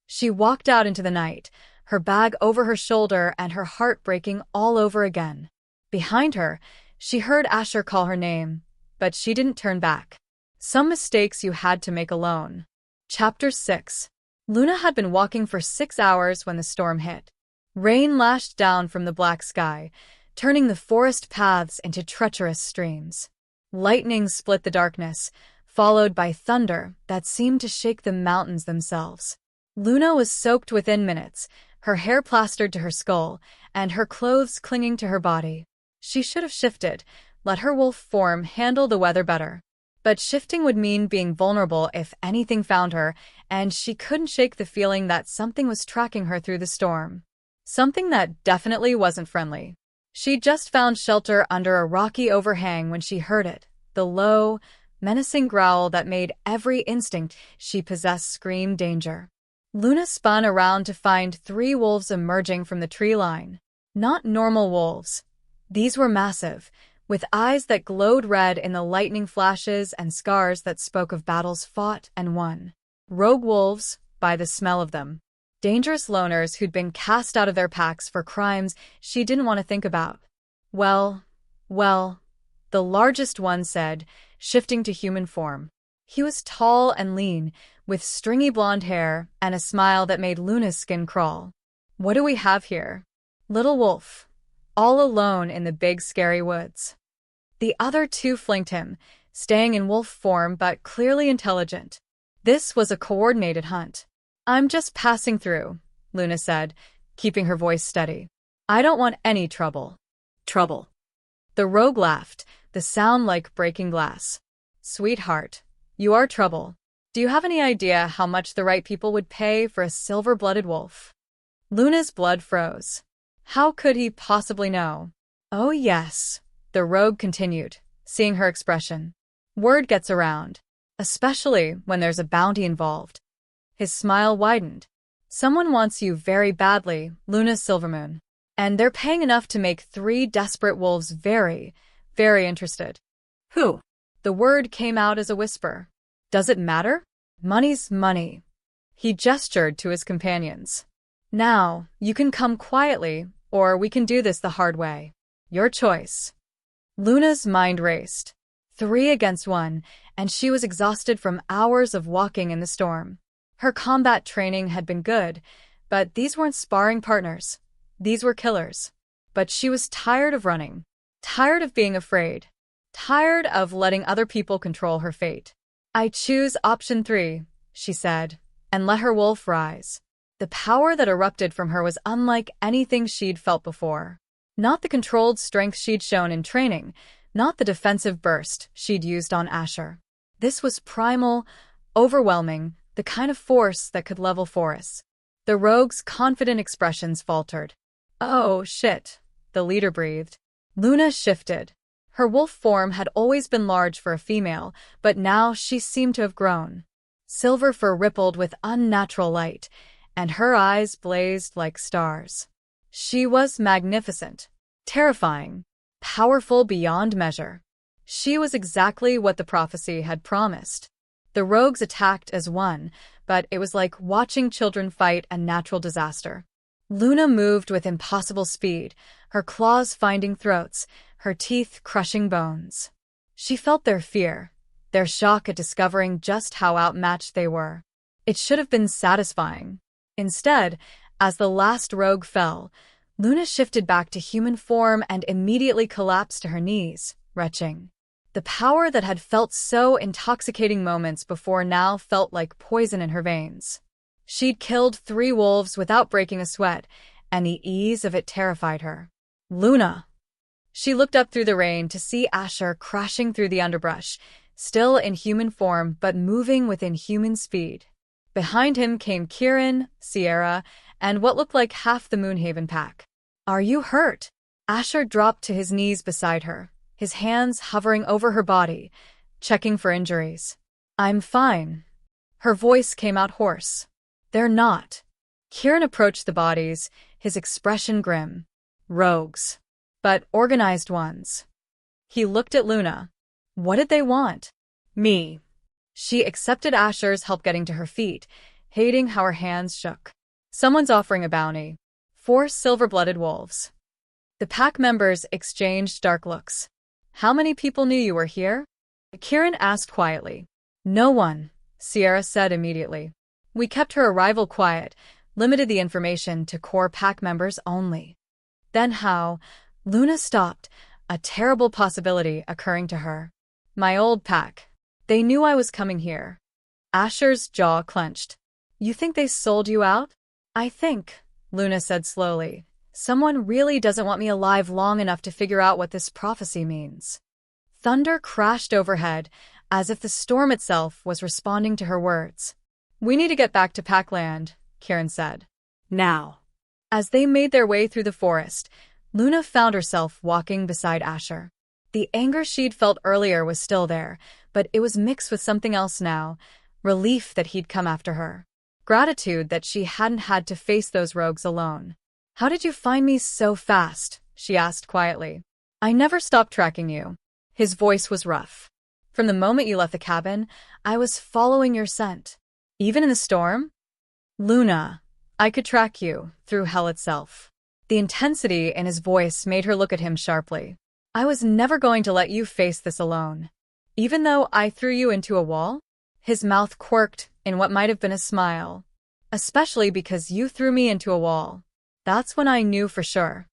She walked out into the night, her bag over her shoulder and her heart breaking all over again. Behind her, she heard Asher call her name, but she didn't turn back. Some mistakes you had to make alone. Chapter 6. Luna had been walking for 6 hours when the storm hit. Rain lashed down from the black sky, turning the forest paths into treacherous streams. Lightning split the darkness, followed by thunder that seemed to shake the mountains themselves. Luna was soaked within minutes, her hair plastered to her skull, and her clothes clinging to her body. She should have shifted, let her wolf form handle the weather better. But shifting would mean being vulnerable if anything found her, and she couldn't shake the feeling that something was tracking her through the storm. Something that definitely wasn't friendly. She'd just found shelter under a rocky overhang when she heard it, the low, menacing growl that made every instinct she possessed scream danger. Luna spun around to find 3 wolves emerging from the tree line. Not normal wolves. These were massive, with eyes that glowed red in the lightning flashes and scars that spoke of battles fought and won. Rogue wolves, by the smell of them. Dangerous loners who'd been cast out of their packs for crimes she didn't want to think about. Well, the largest one said, shifting to human form. He was tall and lean, with stringy blonde hair and a smile that made Luna's skin crawl. What do we have here? Little wolf, all alone in the big scary woods. The other 2 flanked him, staying in wolf form but clearly intelligent. This was a coordinated hunt. I'm just passing through, Luna said, keeping her voice steady. I don't want any trouble. Trouble. The rogue laughed, the sound like breaking glass. Sweetheart, you are trouble. Do you have any idea how much the right people would pay for a silver-blooded wolf? Luna's blood froze. How could he possibly know? Oh yes, the rogue continued, seeing her expression. Word gets around, especially when there's a bounty involved. His smile widened. Someone wants you very badly, Luna's Silvermoon. And they're paying enough to make 3 desperate wolves very, very interested. Who? The word came out as a whisper. Does it matter? Money's money. He gestured to his companions. Now, you can come quietly, or we can do this the hard way. Your choice. Luna's mind raced. 3 against 1, and she was exhausted from hours of walking in the storm. Her combat training had been good, but these weren't sparring partners. These were killers. But she was tired of running, tired of being afraid, tired of letting other people control her fate. I choose option 3, she said, and let her wolf rise. The power that erupted from her was unlike anything she'd felt before. Not the controlled strength she'd shown in training, not the defensive burst she'd used on Asher. This was primal, overwhelming, the kind of force that could level forests. The rogue's confident expressions faltered. Oh, shit, the leader breathed. Luna shifted. Her wolf form had always been large for a female, but now she seemed to have grown. Silver fur rippled with unnatural light, and her eyes blazed like stars. She was magnificent, terrifying, powerful beyond measure. She was exactly what the prophecy had promised. The rogues attacked as one, but it was like watching children fight a natural disaster. Luna moved with impossible speed, her claws finding throats, her teeth crushing bones. She felt their fear, their shock at discovering just how outmatched they were. It should have been satisfying. Instead, as the last rogue fell, Luna shifted back to human form and immediately collapsed to her knees, retching. The power that had felt so intoxicating moments before now felt like poison in her veins. She'd killed 3 wolves without breaking a sweat, and the ease of it terrified her. Luna! She looked up through the rain to see Asher crashing through the underbrush, still in human form but moving within human speed. Behind him came Kieran, Sierra, and what looked like half the Moonhaven pack. Are you hurt? Asher dropped to his knees beside her, his hands hovering over her body, checking for injuries. I'm fine. Her voice came out hoarse. They're not. Kieran approached the bodies, his expression grim. Rogues. But organized ones. He looked at Luna. What did they want? Me. She accepted Asher's help getting to her feet, hating how her hands shook. Someone's offering a bounty. 4 silver-blooded wolves. The pack members exchanged dark looks. How many people knew you were here? Kieran asked quietly. No one, Sierra said immediately. We kept her arrival quiet, limited the information to core pack members only. Then how? Luna stopped, a terrible possibility occurring to her. My old pack. They knew I was coming here. Asher's jaw clenched. You think they sold you out? I think, Luna said slowly, someone really doesn't want me alive long enough to figure out what this prophecy means. Thunder crashed overhead, as if the storm itself was responding to her words. We need to get back to Packland, Kieran said. Now. As they made their way through the forest, Luna found herself walking beside Asher. The anger she'd felt earlier was still there, but it was mixed with something else now, relief that he'd come after her. Gratitude that she hadn't had to face those rogues alone. How did you find me so fast? She asked quietly. I never stopped tracking you. His voice was rough. From the moment you left the cabin, I was following your scent. Even in the storm? Luna, I could track you through hell itself. The intensity in his voice made her look at him sharply. I was never going to let you face this alone. Even though I threw you into a wall? His mouth quirked in what might have been a smile. Especially because you threw me into a wall. That's when I knew for sure.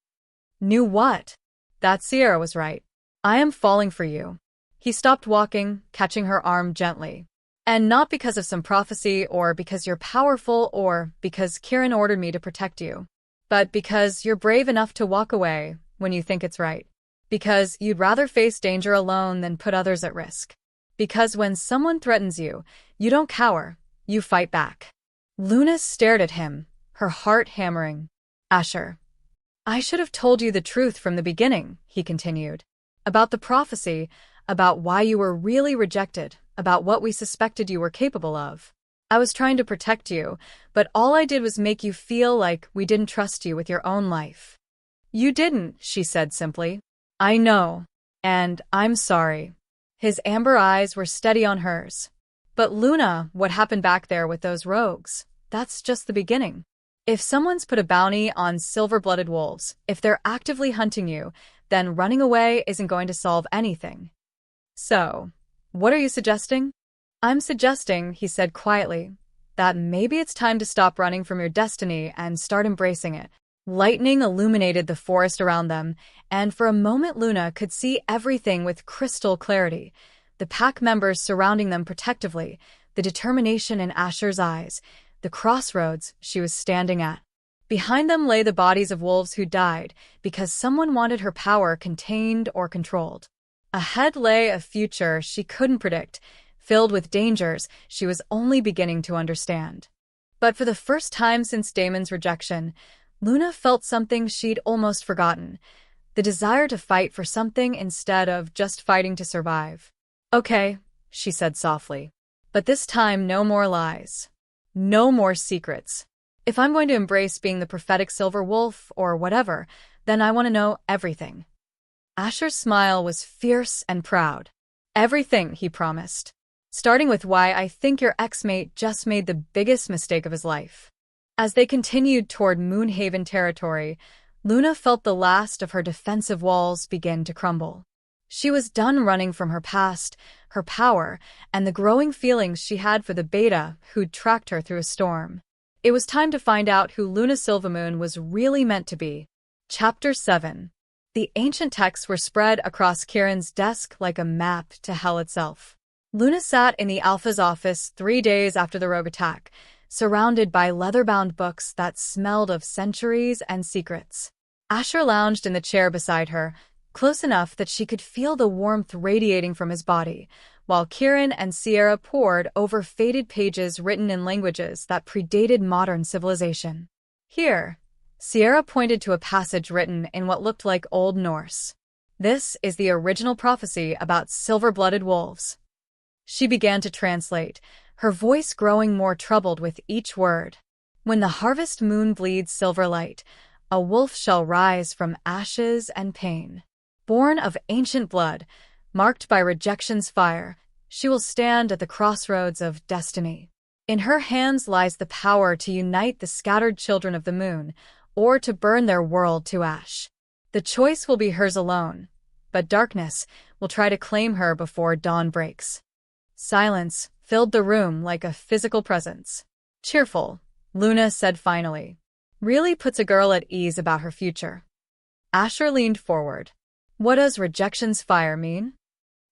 Knew what? That Sierra was right. I am falling for you. He stopped walking, catching her arm gently. And not because of some prophecy or because you're powerful or because Kieran ordered me to protect you. But because you're brave enough to walk away when you think it's right. Because you'd rather face danger alone than put others at risk. Because when someone threatens you, you don't cower, you fight back. Luna stared at him, her heart hammering. Asher. I should have told you the truth from the beginning, he continued. About the prophecy, about why you were really rejected, about what we suspected you were capable of. I was trying to protect you, but all I did was make you feel like we didn't trust you with your own life. You didn't, she said simply. I know. And I'm sorry. His amber eyes were steady on hers. But Luna, what happened back there with those rogues? That's just the beginning. If someone's put a bounty on silver-blooded wolves, if they're actively hunting you, then running away isn't going to solve anything. So, what are you suggesting? I'm suggesting, he said quietly, that maybe it's time to stop running from your destiny and start embracing it. Lightning illuminated the forest around them, and for a moment Luna could see everything with crystal clarity. The pack members surrounding them protectively, the determination in Asher's eyes, the crossroads she was standing at. Behind them lay the bodies of wolves who died because someone wanted her power contained or controlled. Ahead lay a future she couldn't predict, filled with dangers she was only beginning to understand. But for the first time since Damon's rejection, Luna felt something she'd almost forgotten, the desire to fight for something instead of just fighting to survive. Okay, she said softly. But this time no more lies. No more secrets. If I'm going to embrace being the prophetic silver wolf or whatever, then I want to know everything. Asher's smile was fierce and proud. Everything, he promised. Starting with why I think your ex-mate just made the biggest mistake of his life. As they continued toward Moonhaven territory, Luna felt the last of her defensive walls begin to crumble. She was done running from her past, her power, and the growing feelings she had for the beta who'd tracked her through a storm. It was time to find out who Luna Silvermoon was really meant to be. Chapter 7. The ancient texts were spread across Kieran's desk like a map to hell itself. Luna sat in the Alpha's office 3 days after the rogue attack, surrounded by leather-bound books that smelled of centuries and secrets. Asher lounged in the chair beside her, close enough that she could feel the warmth radiating from his body, while Kieran and Sierra pored over faded pages written in languages that predated modern civilization. Here, Sierra pointed to a passage written in what looked like Old Norse. This is the original prophecy about silver-blooded wolves. She began to translate, her voice growing more troubled with each word. When the harvest moon bleeds silver light, a wolf shall rise from ashes and pain. Born of ancient blood, marked by rejection's fire, she will stand at the crossroads of destiny. In her hands lies the power to unite the scattered children of the moon, or to burn their world to ash. The choice will be hers alone, but darkness will try to claim her before dawn breaks. Silence filled the room like a physical presence. Cheerful, Luna said finally. Really puts a girl at ease about her future. Asher leaned forward. What does rejection's fire mean?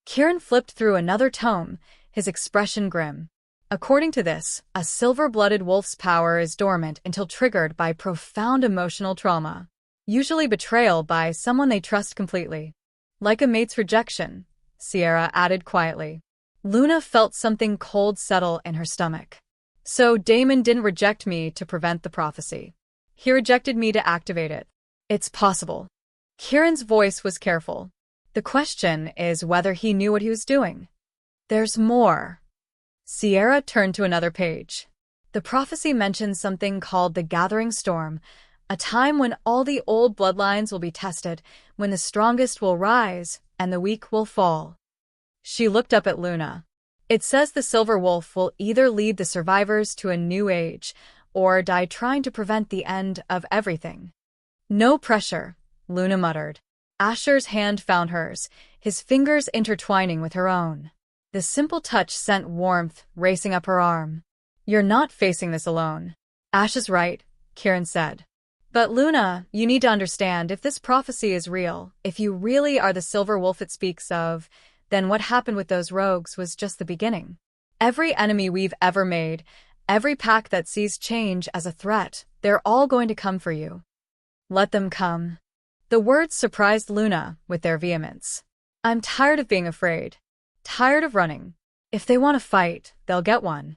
Kieran flipped through another tome, his expression grim. According to this, a silver-blooded wolf's power is dormant until triggered by profound emotional trauma, usually betrayal by someone they trust completely. Like a mate's rejection, Sierra added quietly. Luna felt something cold settle in her stomach. So Damon didn't reject me to prevent the prophecy. He rejected me to activate it. It's possible. Kieran's voice was careful. The question is whether he knew what he was doing. There's more. Sierra turned to another page. The prophecy mentions something called the Gathering Storm, a time when all the old bloodlines will be tested, when the strongest will rise and the weak will fall. She looked up at Luna. It says the Silver Wolf will either lead the survivors to a new age or die trying to prevent the end of everything. No pressure, Luna muttered. Asher's hand found hers, his fingers intertwining with her own. The simple touch sent warmth racing up her arm. You're not facing this alone. Ash is right, Kieran said. But Luna, you need to understand, if this prophecy is real, if you really are the Silver Wolf it speaks of, then what happened with those rogues was just the beginning. Every enemy we've ever made, every pack that sees change as a threat, they're all going to come for you. Let them come. The words surprised Luna with their vehemence. I'm tired of being afraid. Tired of running. If they want to fight, they'll get one.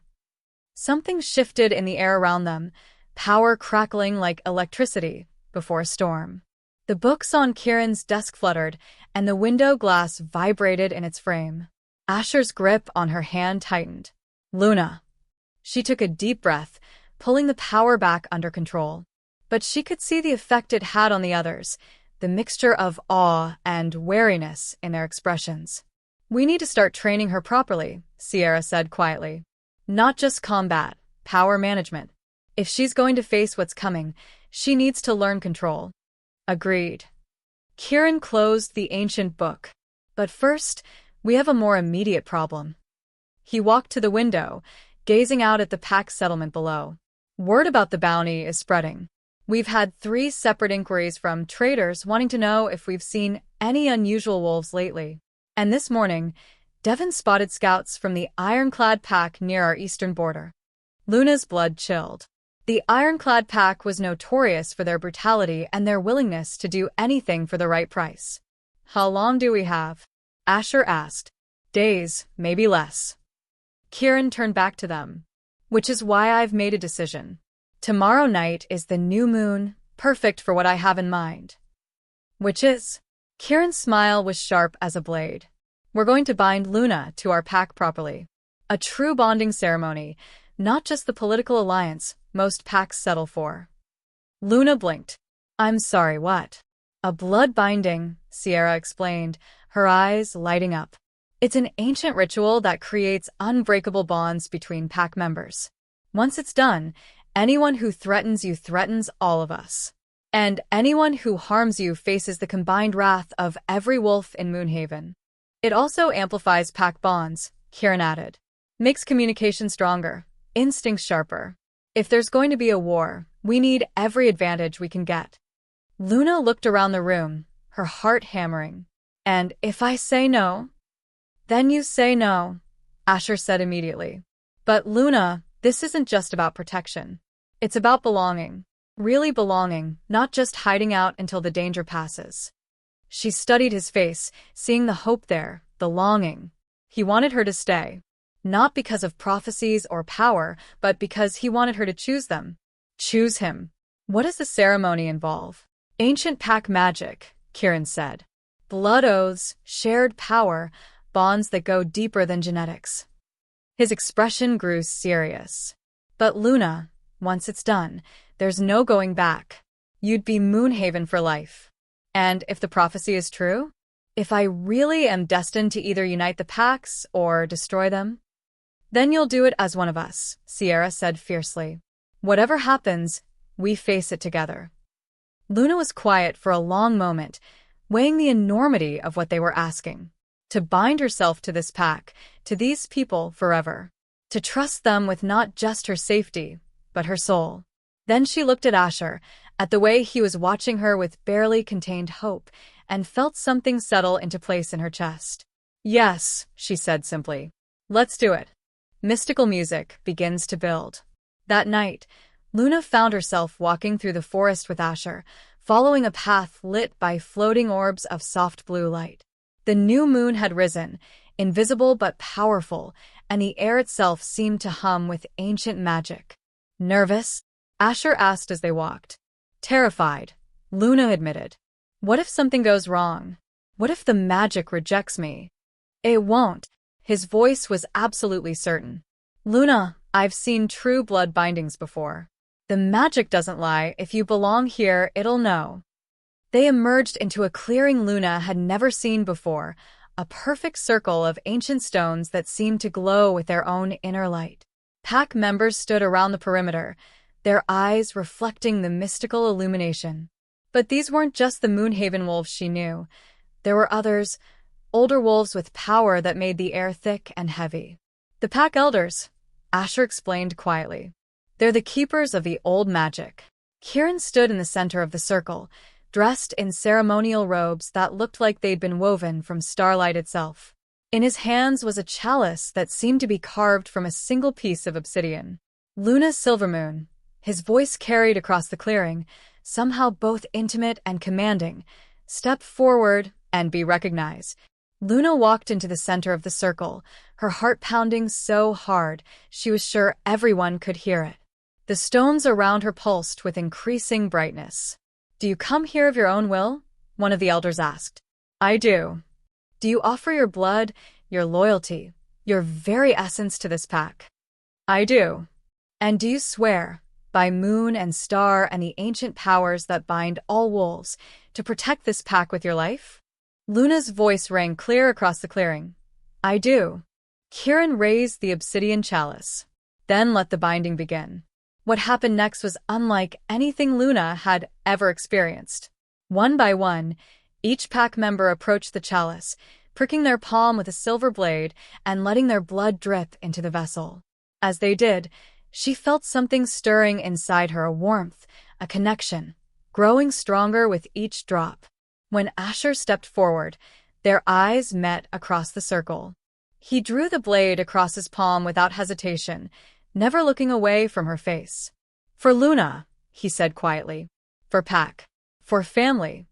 Something shifted in the air around them, power crackling like electricity before a storm. The books on Kieran's desk fluttered, and the window glass vibrated in its frame. Asher's grip on her hand tightened. Luna. She took a deep breath, pulling the power back under control. But she could see the effect it had on the others, the mixture of awe and wariness in their expressions. We need to start training her properly, Sierra said quietly. Not just combat, power management. If she's going to face what's coming, she needs to learn control. Agreed. Kieran closed the ancient book. But first, we have a more immediate problem. He walked to the window, gazing out at the pack settlement below. Word about the bounty is spreading. We've had 3 separate inquiries from traders wanting to know if we've seen any unusual wolves lately. And this morning, Devon spotted scouts from the ironclad pack near our eastern border. Luna's blood chilled. The ironclad pack was notorious for their brutality and their willingness to do anything for the right price. How long do we have? Asher asked. Days, maybe less. Kieran turned back to them. Which is why I've made a decision. Tomorrow night is the new moon, perfect for what I have in mind. Which is? Kieran's smile was sharp as a blade. We're going to bind Luna to our pack properly. A true bonding ceremony, not just the political alliance most packs settle for. Luna blinked. I'm sorry, what? A blood binding, Sierra explained, her eyes lighting up. It's an ancient ritual that creates unbreakable bonds between pack members. Once it's done, anyone who threatens you threatens all of us. And anyone who harms you faces the combined wrath of every wolf in Moonhaven. It also amplifies pack bonds, Kieran added. Makes communication stronger, instincts sharper. If there's going to be a war, we need every advantage we can get. Luna looked around the room, her heart hammering. And if I say no? Then you say no, Asher said immediately. But Luna, this isn't just about protection. It's about belonging. Really belonging, not just hiding out until the danger passes. She studied his face, seeing the hope there, the longing. He wanted her to stay. Not because of prophecies or power, but because he wanted her to choose them. Choose him. What does the ceremony involve? Ancient pack magic, Kieran said. Blood oaths, shared power, bonds that go deeper than genetics. His expression grew serious. But Luna, Once it's done, there's no going back. You'd be Moonhaven for life. And if the prophecy is true? If I really am destined to either unite the packs or destroy them? Then you'll do it as one of us, Sierra said fiercely. Whatever happens, we face it together. Luna was quiet for a long moment, weighing the enormity of what they were asking. To bind herself to this pack, to these people forever. To trust them with not just her safety, but her soul. Then she looked at Asher, at the way he was watching her with barely contained hope, and felt something settle into place in her chest. Yes, she said simply. Let's do it. Mystical music begins to build. That night, Luna found herself walking through the forest with Asher, following a path lit by floating orbs of soft blue light. The new moon had risen, invisible but powerful, and the air itself seemed to hum with ancient magic. Nervous? Asher asked as they walked. Terrified, Luna admitted. What if something goes wrong? What if the magic rejects me? It won't. His voice was absolutely certain. Luna, I've seen true blood bindings before. The magic doesn't lie. If you belong here, it'll know. They emerged into a clearing Luna had never seen before, a perfect circle of ancient stones that seemed to glow with their own inner light. Pack members stood around the perimeter, their eyes reflecting the mystical illumination. But these weren't just the Moonhaven wolves she knew. There were others, older wolves with power that made the air thick and heavy. The pack elders, Asher explained quietly. They're the keepers of the old magic. Kieran stood in the center of the circle, dressed in ceremonial robes that looked like they'd been woven from starlight itself. In his hands was a chalice that seemed to be carved from a single piece of obsidian. Luna's Silvermoon, his voice carried across the clearing, somehow both intimate and commanding. Step forward and be recognized. Luna walked into the center of the circle, her heart pounding so hard she was sure everyone could hear it. The stones around her pulsed with increasing brightness. Do you come here of your own will? One of the elders asked. I do. Do you offer your blood, your loyalty, your very essence to this pack? I do. And do you swear, by moon and star and the ancient powers that bind all wolves, to protect this pack with your life? Luna's voice rang clear across the clearing. I do. Kieran raised the obsidian chalice. Then let the binding begin. What happened next was unlike anything Luna had ever experienced. One by one, each pack member approached the chalice, pricking their palm with a silver blade and letting their blood drip into the vessel. As they did, she felt something stirring inside her, a warmth, a connection, growing stronger with each drop. When Asher stepped forward, their eyes met across the circle. He drew the blade across his palm without hesitation, never looking away from her face. For Luna, he said quietly. For Pack. For family.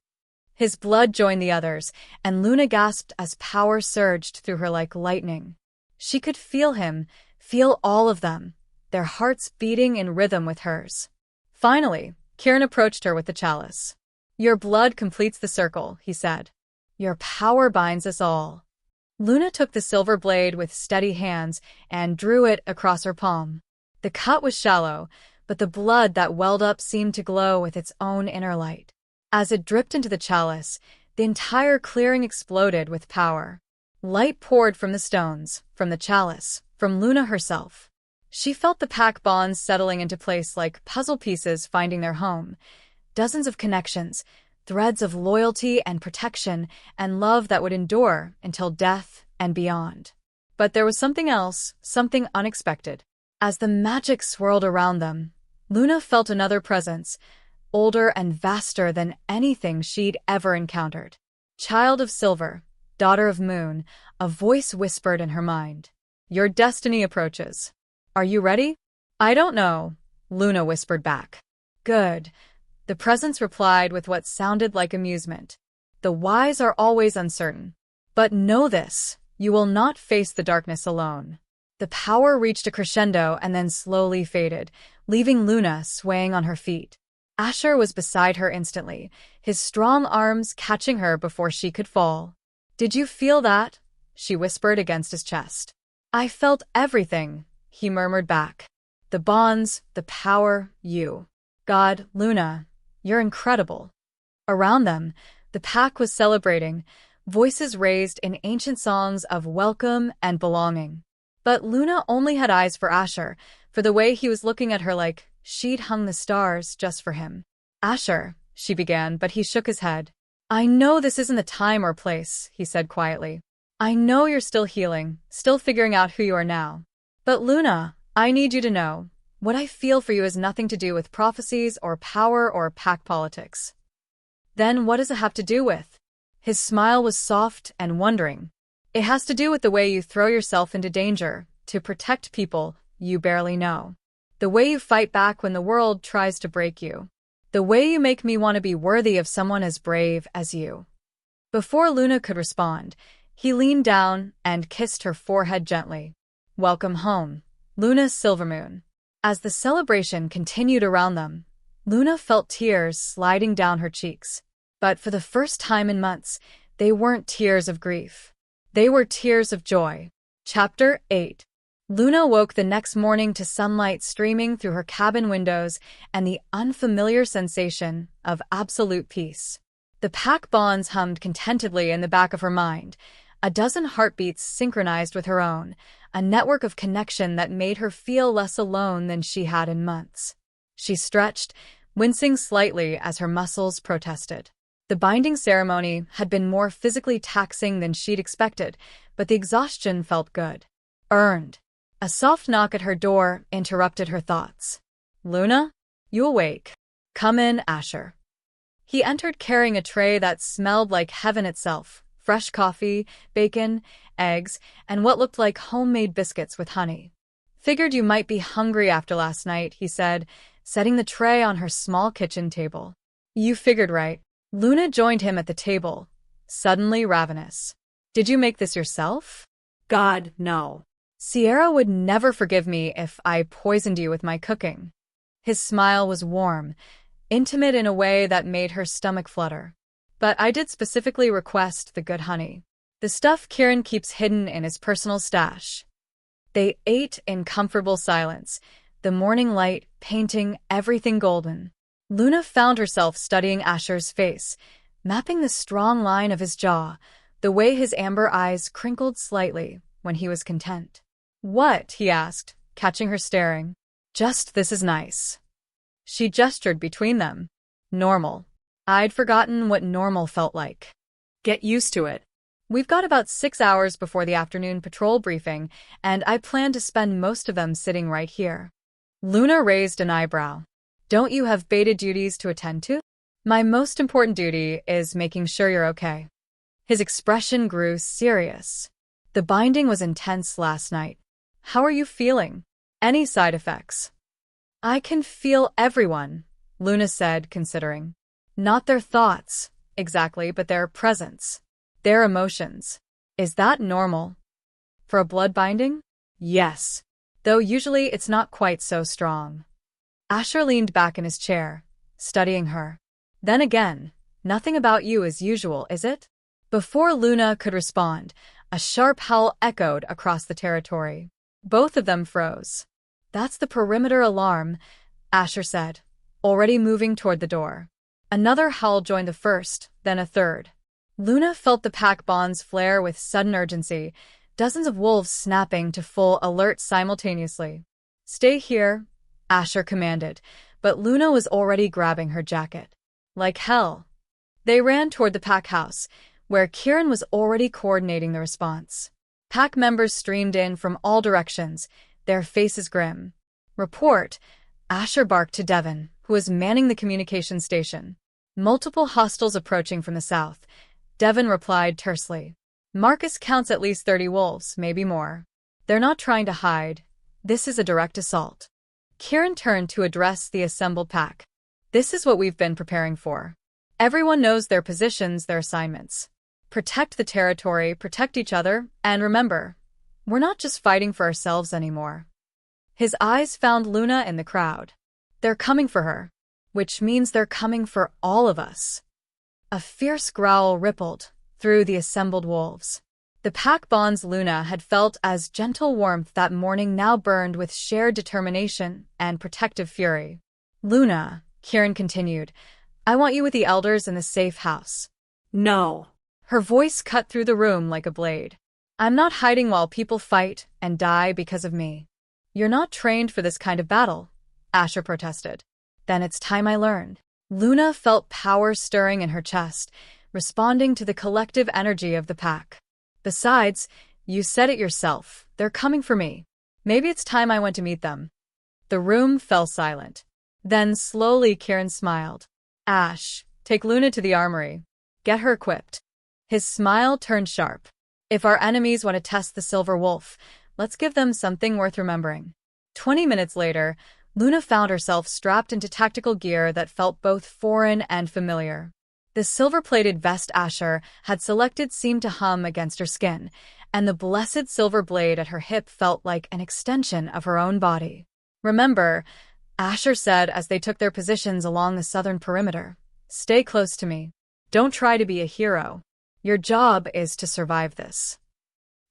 His blood joined the others, and Luna gasped as power surged through her like lightning. She could feel him, feel all of them, their hearts beating in rhythm with hers. Finally, Kieran approached her with the chalice. Your blood completes the circle, he said. Your power binds us all. Luna took the silver blade with steady hands and drew it across her palm. The cut was shallow, but the blood that welled up seemed to glow with its own inner light. As it dripped into the chalice, the entire clearing exploded with power. Light poured from the stones, from the chalice, from Luna herself. She felt the pack bonds settling into place like puzzle pieces finding their home. Dozens of connections, threads of loyalty and protection and love that would endure until death and beyond. But there was something else, something unexpected. As the magic swirled around them, Luna felt another presence, older and vaster than anything she'd ever encountered. Child of Silver, daughter of Moon, a voice whispered in her mind. Your destiny approaches. Are you ready? I don't know, Luna whispered back. Good. The presence replied with what sounded like amusement. The wise are always uncertain. But know this, you will not face the darkness alone. The power reached a crescendo and then slowly faded, leaving Luna swaying on her feet. Asher was beside her instantly, his strong arms catching her before she could fall. Did you feel that? She whispered against his chest. I felt everything, he murmured back. The bonds, the power, you. God, Luna, you're incredible. Around them, the pack was celebrating, voices raised in ancient songs of welcome and belonging. But Luna only had eyes for Asher, for the way he was looking at her like she'd hung the stars just for him. Asher, she began, but he shook his head. I know this isn't the time or place, he said quietly. I know you're still healing, still figuring out who you are now. But Luna, I need you to know, what I feel for you has nothing to do with prophecies or power or pack politics. Then what does it have to do with? His smile was soft and wondering. It has to do with the way you throw yourself into danger to protect people you barely know. The way you fight back when the world tries to break you. The way you make me want to be worthy of someone as brave as you. Before Luna could respond, he leaned down and kissed her forehead gently. Welcome home, Luna Silvermoon. As the celebration continued around them, Luna felt tears sliding down her cheeks. But for the first time in months, they weren't tears of grief. They were tears of joy. Chapter 8. Luna woke the next morning to sunlight streaming through her cabin windows and the unfamiliar sensation of absolute peace. The pack bonds hummed contentedly in the back of her mind, a dozen heartbeats synchronized with her own, a network of connection that made her feel less alone than she had in months. She stretched, wincing slightly as her muscles protested. The binding ceremony had been more physically taxing than she'd expected, but the exhaustion felt good. Earned. A soft knock at her door interrupted her thoughts. Luna? You awake? Come in, Asher. He entered carrying a tray that smelled like heaven itself, fresh coffee, bacon, eggs, and what looked like homemade biscuits with honey. Figured you might be hungry after last night, he said, setting the tray on her small kitchen table. You figured right. Luna joined him at the table, suddenly ravenous. Did you make this yourself? God, no. Sierra would never forgive me if I poisoned you with my cooking. His smile was warm, intimate in a way that made her stomach flutter. But I did specifically request the good honey. The stuff Kieran keeps hidden in his personal stash. They ate in comfortable silence, the morning light painting everything golden. Luna found herself studying Asher's face, mapping the strong line of his jaw, the way his amber eyes crinkled slightly when he was content. What? He asked, catching her staring. Just this is nice. She gestured between them. Normal. I'd forgotten what normal felt like. Get used to it. We've got about 6 hours before the afternoon patrol briefing, and I plan to spend most of them sitting right here. Luna raised an eyebrow. Don't you have beta duties to attend to? My most important duty is making sure you're okay. His expression grew serious. The binding was intense last night. How are you feeling? Any side effects? I can feel everyone, Luna said, considering. Not their thoughts, exactly, but their presence. Their emotions. Is that normal? For a blood binding? Yes. Though usually it's not quite so strong. Asher leaned back in his chair, studying her. Then again, nothing about you is usual, is it? Before Luna could respond, a sharp howl echoed across the territory. Both of them froze. That's the perimeter alarm, Asher said, already moving toward the door. Another howl joined the first, then a third. Luna felt the pack bonds flare with sudden urgency, dozens of wolves snapping to full alert simultaneously. Stay here, Asher commanded, but Luna was already grabbing her jacket. Like hell. They ran toward the pack house, where Kieran was already coordinating the response. Pack members streamed in from all directions, their faces grim. Report, Asher barked to Devon, who was manning the communication station. Multiple hostiles approaching from the south. Devon replied tersely. Marcus counts at least 30 wolves, maybe more. They're not trying to hide. This is a direct assault. Kieran turned to address the assembled pack. This is what we've been preparing for. Everyone knows their positions, their assignments. Protect the territory, protect each other, and remember, we're not just fighting for ourselves anymore. His eyes found Luna in the crowd. They're coming for her, which means they're coming for all of us. A fierce growl rippled through the assembled wolves. The pack bonds Luna had felt as gentle warmth that morning now burned with shared determination and protective fury. Luna, Kieran continued, I want you with the elders in the safe house. No. Her voice cut through the room like a blade. I'm not hiding while people fight and die because of me. You're not trained for this kind of battle, Asher protested. Then it's time I learned. Luna felt power stirring in her chest, responding to the collective energy of the pack. Besides, you said it yourself, they're coming for me. Maybe it's time I went to meet them. The room fell silent. Then slowly Kieran smiled. Ash, take Luna to the armory. Get her equipped. His smile turned sharp. If our enemies want to test the Silver Wolf, let's give them something worth remembering. 20 minutes later, Luna found herself strapped into tactical gear that felt both foreign and familiar. The silver-plated vest Asher had selected seemed to hum against her skin, and the blessed silver blade at her hip felt like an extension of her own body. Remember, Asher said as they took their positions along the southern perimeter, stay close to me. Don't try to be a hero. Your job is to survive this.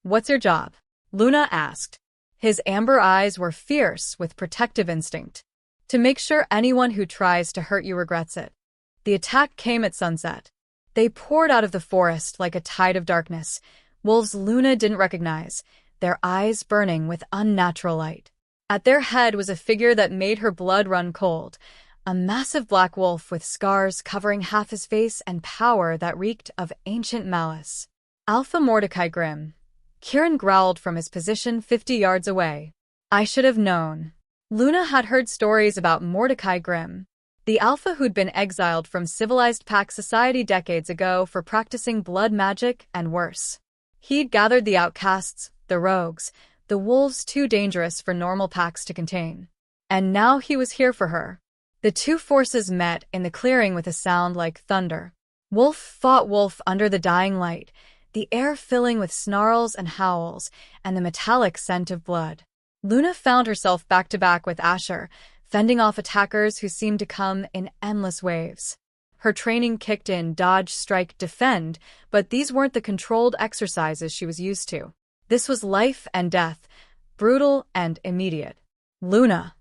What's your job? Luna asked. His amber eyes were fierce with protective instinct. To make sure anyone who tries to hurt you regrets it. The attack came at sunset. They poured out of the forest like a tide of darkness, wolves Luna didn't recognize, their eyes burning with unnatural light. At their head was a figure that made her blood run cold, a massive black wolf with scars covering half his face and power that reeked of ancient malice. Alpha Mordecai Grimm. Kieran growled from his position 50 yards away. I should have known. Luna had heard stories about Mordecai Grimm, the alpha who'd been exiled from civilized pack society decades ago for practicing blood magic and worse. He'd gathered the outcasts, the rogues, the wolves too dangerous for normal packs to contain. And now he was here for her. The two forces met in the clearing with a sound like thunder. Wolf fought wolf under the dying light, the air filling with snarls and howls, and the metallic scent of blood. Luna found herself back-to-back with Asher, fending off attackers who seemed to come in endless waves. Her training kicked in dodge, strike, defend, but these weren't the controlled exercises she was used to. This was life and death, brutal and immediate. Luna.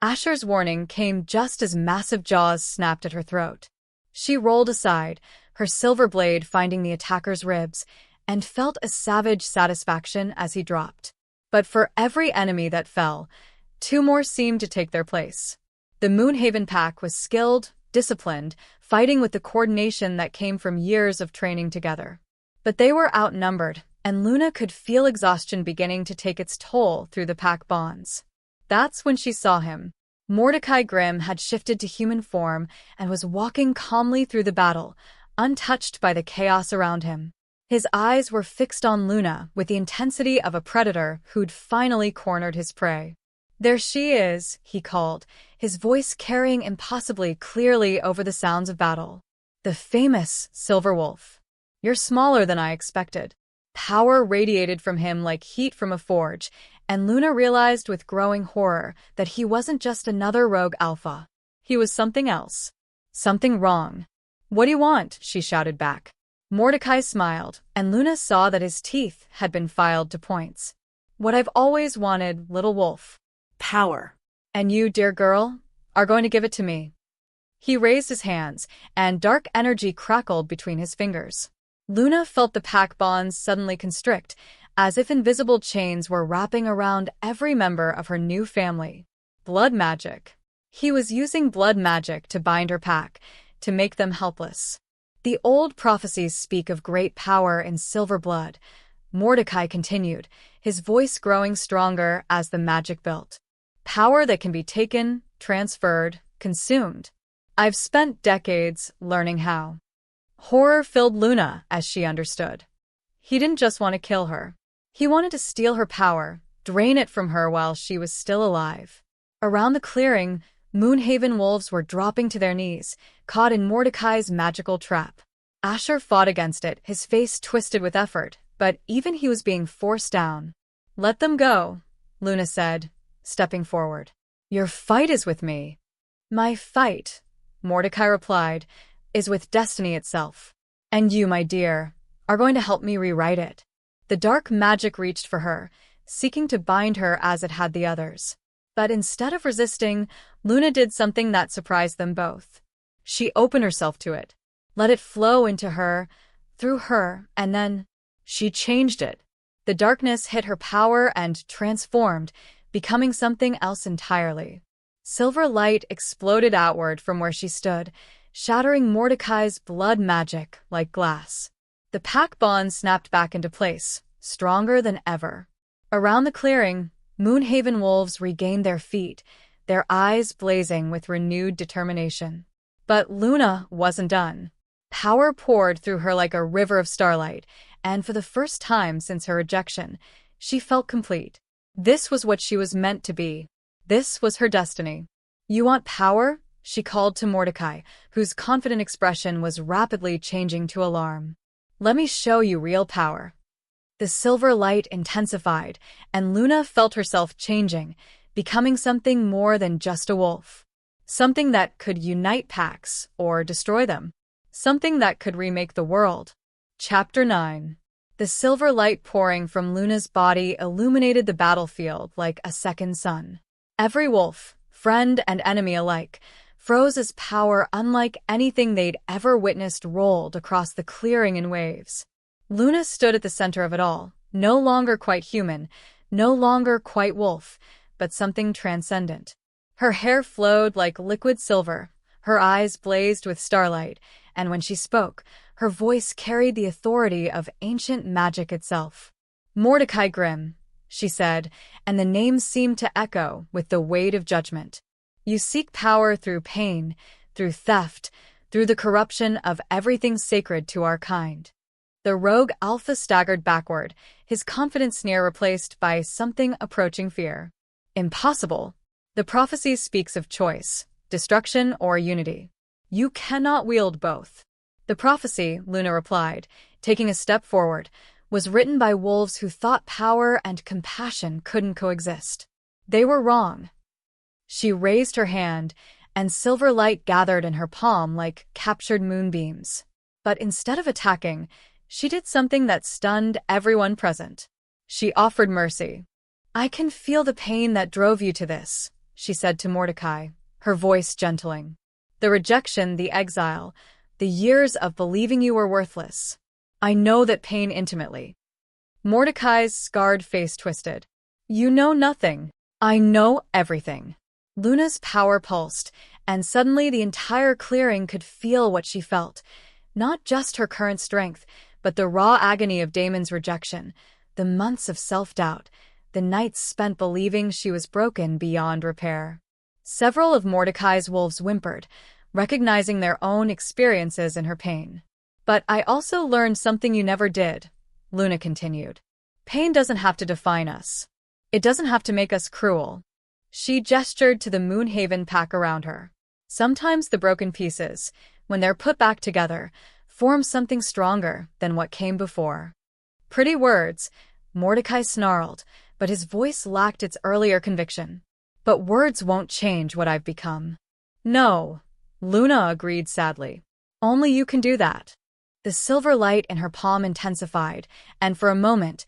Asher's warning came just as massive jaws snapped at her throat. She rolled aside, her silver blade finding the attacker's ribs, and felt a savage satisfaction as he dropped. But for every enemy that fell, two more seemed to take their place. The Moonhaven pack was skilled, disciplined, fighting with the coordination that came from years of training together. But they were outnumbered, and Luna could feel exhaustion beginning to take its toll through the pack bonds. That's when she saw him. Mordecai Grimm had shifted to human form and was walking calmly through the battle, untouched by the chaos around him. His eyes were fixed on Luna with the intensity of a predator who'd finally cornered his prey. There she is, he called, his voice carrying impossibly clearly over the sounds of battle. The famous Silver Wolf. You're smaller than I expected. Power radiated from him like heat from a forge, and Luna realized with growing horror that he wasn't just another rogue alpha. He was something else. Something wrong. What do you want? She shouted back. Mordecai smiled, and Luna saw that his teeth had been filed to points. What I've always wanted, little wolf. Power. And you, dear girl, are going to give it to me. He raised his hands, and dark energy crackled between his fingers. Luna felt the pack bonds suddenly constrict, as if invisible chains were wrapping around every member of her new family. Blood magic. He was using blood magic to bind her pack, to make them helpless. The old prophecies speak of great power in silver blood. Mordecai continued, his voice growing stronger as the magic built. Power that can be taken, transferred, consumed. I've spent decades learning how. Horror filled Luna as she understood. He didn't just want to kill her. He wanted to steal her power, drain it from her while she was still alive. Around the clearing, Moonhaven wolves were dropping to their knees, caught in Mordecai's magical trap. Asher fought against it, his face twisted with effort, but even he was being forced down. Let them go, Luna said, stepping forward. Your fight is with me. My fight, Mordecai replied, is with destiny itself. And you, my dear, are going to help me rewrite it. The dark magic reached for her, seeking to bind her as it had the others. But instead of resisting, Luna did something that surprised them both. She opened herself to it, let it flow into her, through her, and then she changed it. The darkness hit her power and transformed, becoming something else entirely. Silver light exploded outward from where she stood, shattering Mordecai's blood magic like glass. The pack bond snapped back into place, stronger than ever. Around the clearing, Moonhaven wolves regained their feet, their eyes blazing with renewed determination. But Luna wasn't done. Power poured through her like a river of starlight, and for the first time since her rejection, she felt complete. This was what she was meant to be. This was her destiny. "You want power?" she called to Mordecai, whose confident expression was rapidly changing to alarm. "Let me show you real power." The silver light intensified, and Luna felt herself changing, becoming something more than just a wolf. Something that could unite packs or destroy them. Something that could remake the world. Chapter 9. The silver light pouring from Luna's body illuminated the battlefield like a second sun. Every wolf, friend and enemy alike, froze as power unlike anything they'd ever witnessed rolled across the clearing in waves. Luna stood at the center of it all, no longer quite human, no longer quite wolf, but something transcendent. Her hair flowed like liquid silver, her eyes blazed with starlight, and when she spoke, her voice carried the authority of ancient magic itself. "Mordecai Grimm," she said, and the name seemed to echo with the weight of judgment. "You seek power through pain, through theft, through the corruption of everything sacred to our kind." The rogue alpha staggered backward, his confident sneer replaced by something approaching fear. "Impossible. The prophecies speaks of choice, destruction, or unity. You cannot wield both." "The prophecy," Luna replied, taking a step forward, "was written by wolves who thought power and compassion couldn't coexist. They were wrong." She raised her hand, and silver light gathered in her palm like captured moonbeams. But instead of attacking, she did something that stunned everyone present. She offered mercy. "I can feel the pain that drove you to this," she said to Mordecai, her voice gentling. "The rejection, the exile, the years of believing you were worthless. I know that pain intimately." Mordecai's scarred face twisted. "You know nothing. I know everything." Luna's power pulsed, and suddenly the entire clearing could feel what she felt. Not just her current strength, but the raw agony of Damon's rejection, the months of self-doubt, the nights spent believing she was broken beyond repair. Several of Mordecai's wolves whimpered, recognizing their own experiences in her pain. "But I also learned something you never did," Luna continued. "Pain doesn't have to define us. It doesn't have to make us cruel." She gestured to the Moonhaven pack around her. "Sometimes the broken pieces, when they're put back together, form something stronger than what came before." "Pretty words," Mordecai snarled, but his voice lacked its earlier conviction. "But words won't change what I've become." "No," Luna agreed sadly. "Only you can do that." The silver light in her palm intensified, and for a moment,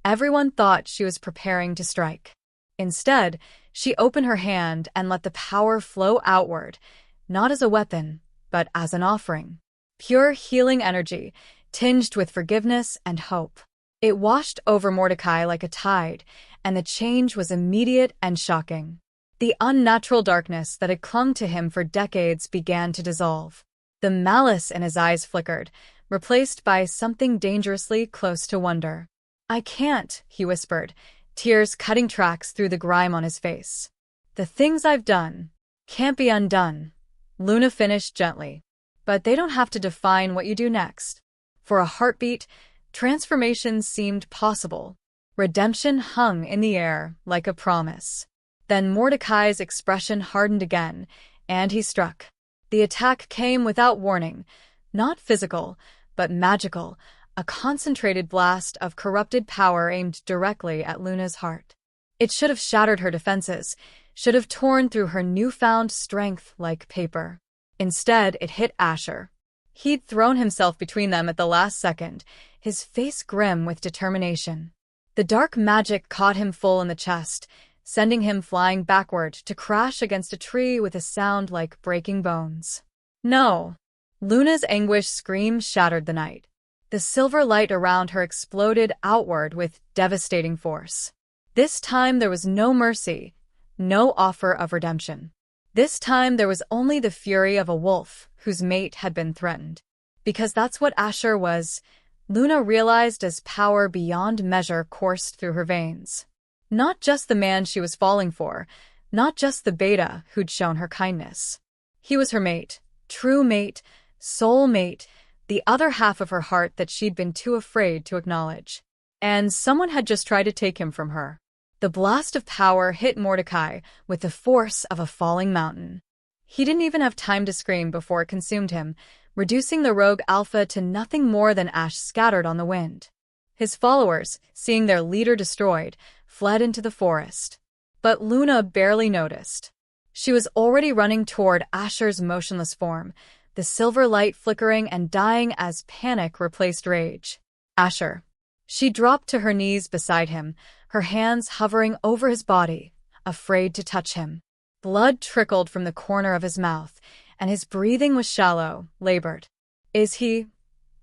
everyone thought she was preparing to strike. Instead, she opened her hand and let the power flow outward, not as a weapon, but as an offering. Pure healing energy, tinged with forgiveness and hope. It washed over Mordecai like a tide, and the change was immediate and shocking. The unnatural darkness that had clung to him for decades began to dissolve. The malice in his eyes flickered, replaced by something dangerously close to wonder. "I can't," he whispered, tears cutting tracks through the grime on his face. "The things I've done can't be undone," Luna finished gently. "But they don't have to define what you do next." For a heartbeat, transformation seemed possible. Redemption hung in the air like a promise. Then Mordecai's expression hardened again, and he struck. The attack came without warning, not physical, but magical, a concentrated blast of corrupted power aimed directly at Luna's heart. It should have shattered her defenses, should have torn through her newfound strength like paper. Instead, it hit Asher. He'd thrown himself between them at the last second, his face grim with determination. The dark magic caught him full in the chest, sending him flying backward to crash against a tree with a sound like breaking bones. No! Luna's anguished scream shattered the night. The silver light around her exploded outward with devastating force. This time there was no mercy, no offer of redemption. This time there was only the fury of a wolf whose mate had been threatened. Because that's what Asher was, Luna realized as power beyond measure coursed through her veins. Not just the man she was falling for, not just the beta who'd shown her kindness. He was her mate, true mate, soul mate, the other half of her heart that she'd been too afraid to acknowledge. And someone had just tried to take him from her. The blast of power hit Mordecai with the force of a falling mountain. He didn't even have time to scream before it consumed him, reducing the rogue alpha to nothing more than ash scattered on the wind. His followers, seeing their leader destroyed, fled into the forest. But Luna barely noticed. She was already running toward Asher's motionless form, the silver light flickering and dying as panic replaced rage. Asher. She dropped to her knees beside him, her hands hovering over his body, afraid to touch him. Blood trickled from the corner of his mouth, and his breathing was shallow, labored. Is he?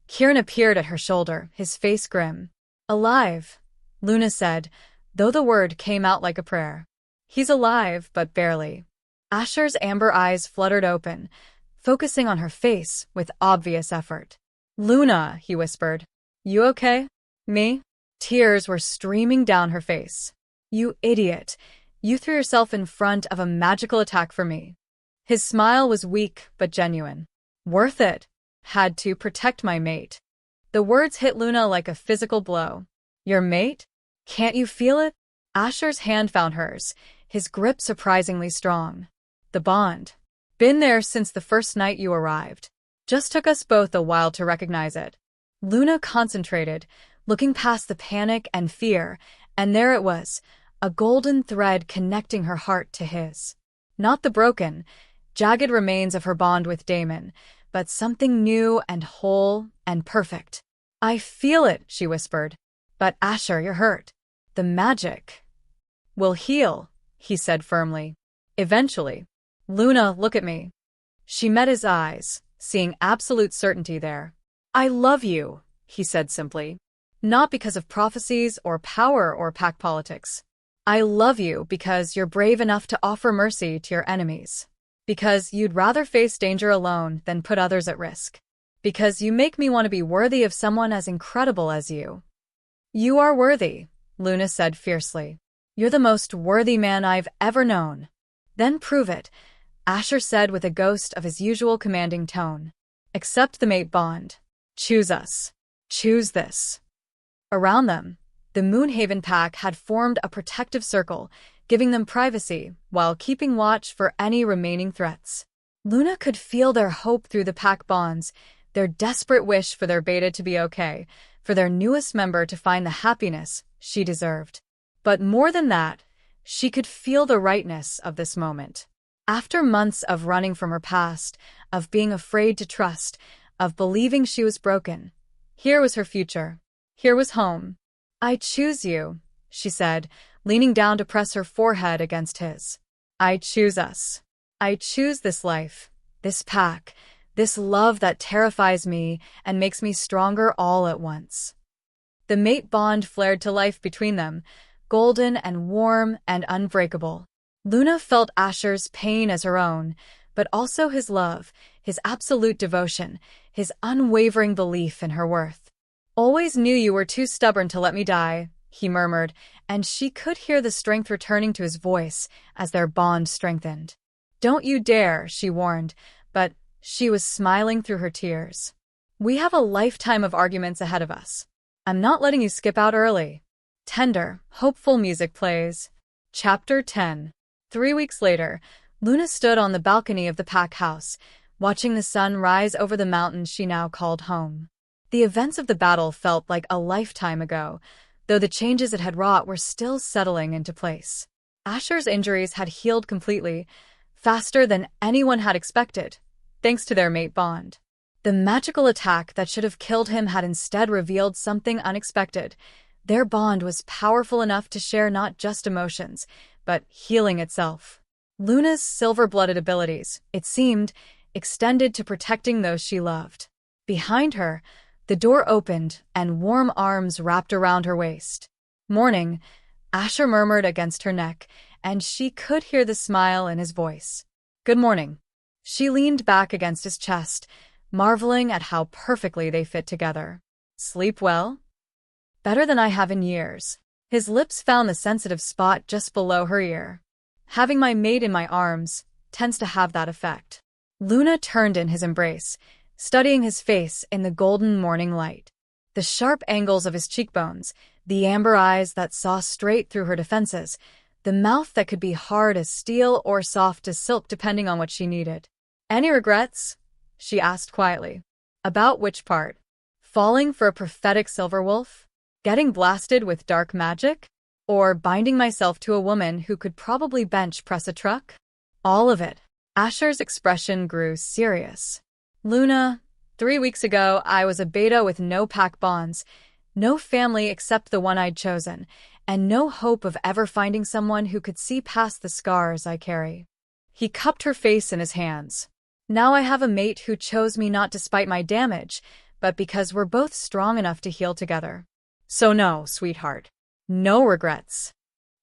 Kieran appeared at her shoulder, his face grim. Alive, Luna said, though the word came out like a prayer. He's alive, but barely. Asher's amber eyes fluttered open, focusing on her face with obvious effort. Luna, he whispered. You okay? Me? Tears were streaming down her face. You idiot. You threw yourself in front of a magical attack for me. His smile was weak but genuine. Worth it. Had to protect my mate. The words hit Luna like a physical blow. Your mate? Can't you feel it? Asher's hand found hers, his grip surprisingly strong. The bond. Been there since the first night you arrived. Just took us both a while to recognize it. Luna concentrated, looking past the panic and fear, and there it was, a golden thread connecting her heart to his. Not the broken, jagged remains of her bond with Damon, but something new and whole and perfect. I feel it, she whispered. But Asher, you're hurt. The magic will heal, he said firmly. Eventually. Luna, look at me. She met his eyes, seeing absolute certainty there. I love you, he said simply. Not because of prophecies or power or pack politics. I love you because you're brave enough to offer mercy to your enemies. Because you'd rather face danger alone than put others at risk. Because you make me want to be worthy of someone as incredible as you. You are worthy, Luna said fiercely. You're the most worthy man I've ever known. Then prove it, Asher said with a ghost of his usual commanding tone. Accept the mate bond. Choose us. Choose this. Around them, the Moonhaven pack had formed a protective circle, giving them privacy while keeping watch for any remaining threats. Luna could feel their hope through the pack bonds, their desperate wish for their beta to be okay, for their newest member to find the happiness she deserved. But more than that, she could feel the rightness of this moment. After months of running from her past, of being afraid to trust, of believing she was broken, here was her future. Here was home. I choose you, she said, leaning down to press her forehead against his. I choose us. I choose this life, this pack, this love that terrifies me and makes me stronger all at once. The mate bond flared to life between them, golden and warm and unbreakable. Luna felt Asher's pain as her own, but also his love, his absolute devotion, his unwavering belief in her worth. Always knew you were too stubborn to let me die, he murmured, and she could hear the strength returning to his voice as their bond strengthened. Don't you dare, she warned, but she was smiling through her tears. We have a lifetime of arguments ahead of us. I'm not letting you skip out early. Tender, hopeful music plays. Chapter 10. 3 weeks later, Luna stood on the balcony of the pack house, watching the sun rise over the mountains she now called home. The events of the battle felt like a lifetime ago, though the changes it had wrought were still settling into place. Asher's injuries had healed completely, faster than anyone had expected, thanks to their mate bond. The magical attack that should have killed him had instead revealed something unexpected. Their bond was powerful enough to share not just emotions, but healing itself. Luna's silver-blooded abilities, it seemed, extended to protecting those she loved. Behind her, the door opened and warm arms wrapped around her waist. "Morning," Asher murmured against her neck, and she could hear the smile in his voice. "Good morning." She leaned back against his chest, marveling at how perfectly they fit together. "Sleep well?" "Better than I have in years." His lips found the sensitive spot just below her ear. "Having my mate in my arms tends to have that effect." Luna turned in his embrace, studying his face in the golden morning light. The sharp angles of his cheekbones, the amber eyes that saw straight through her defenses, the mouth that could be hard as steel or soft as silk depending on what she needed. "Any regrets?" she asked quietly. "About which part? Falling for a prophetic silver wolf? Getting blasted with dark magic? Or binding myself to a woman who could probably bench press a truck?" "All of it." Asher's expression grew serious. "Luna, 3 weeks ago I was a beta with no pack bonds, no family except the one I'd chosen, and no hope of ever finding someone who could see past the scars I carry." He cupped her face in his hands. "Now I have a mate who chose me not despite my damage, but because we're both strong enough to heal together. So no, sweetheart. No regrets."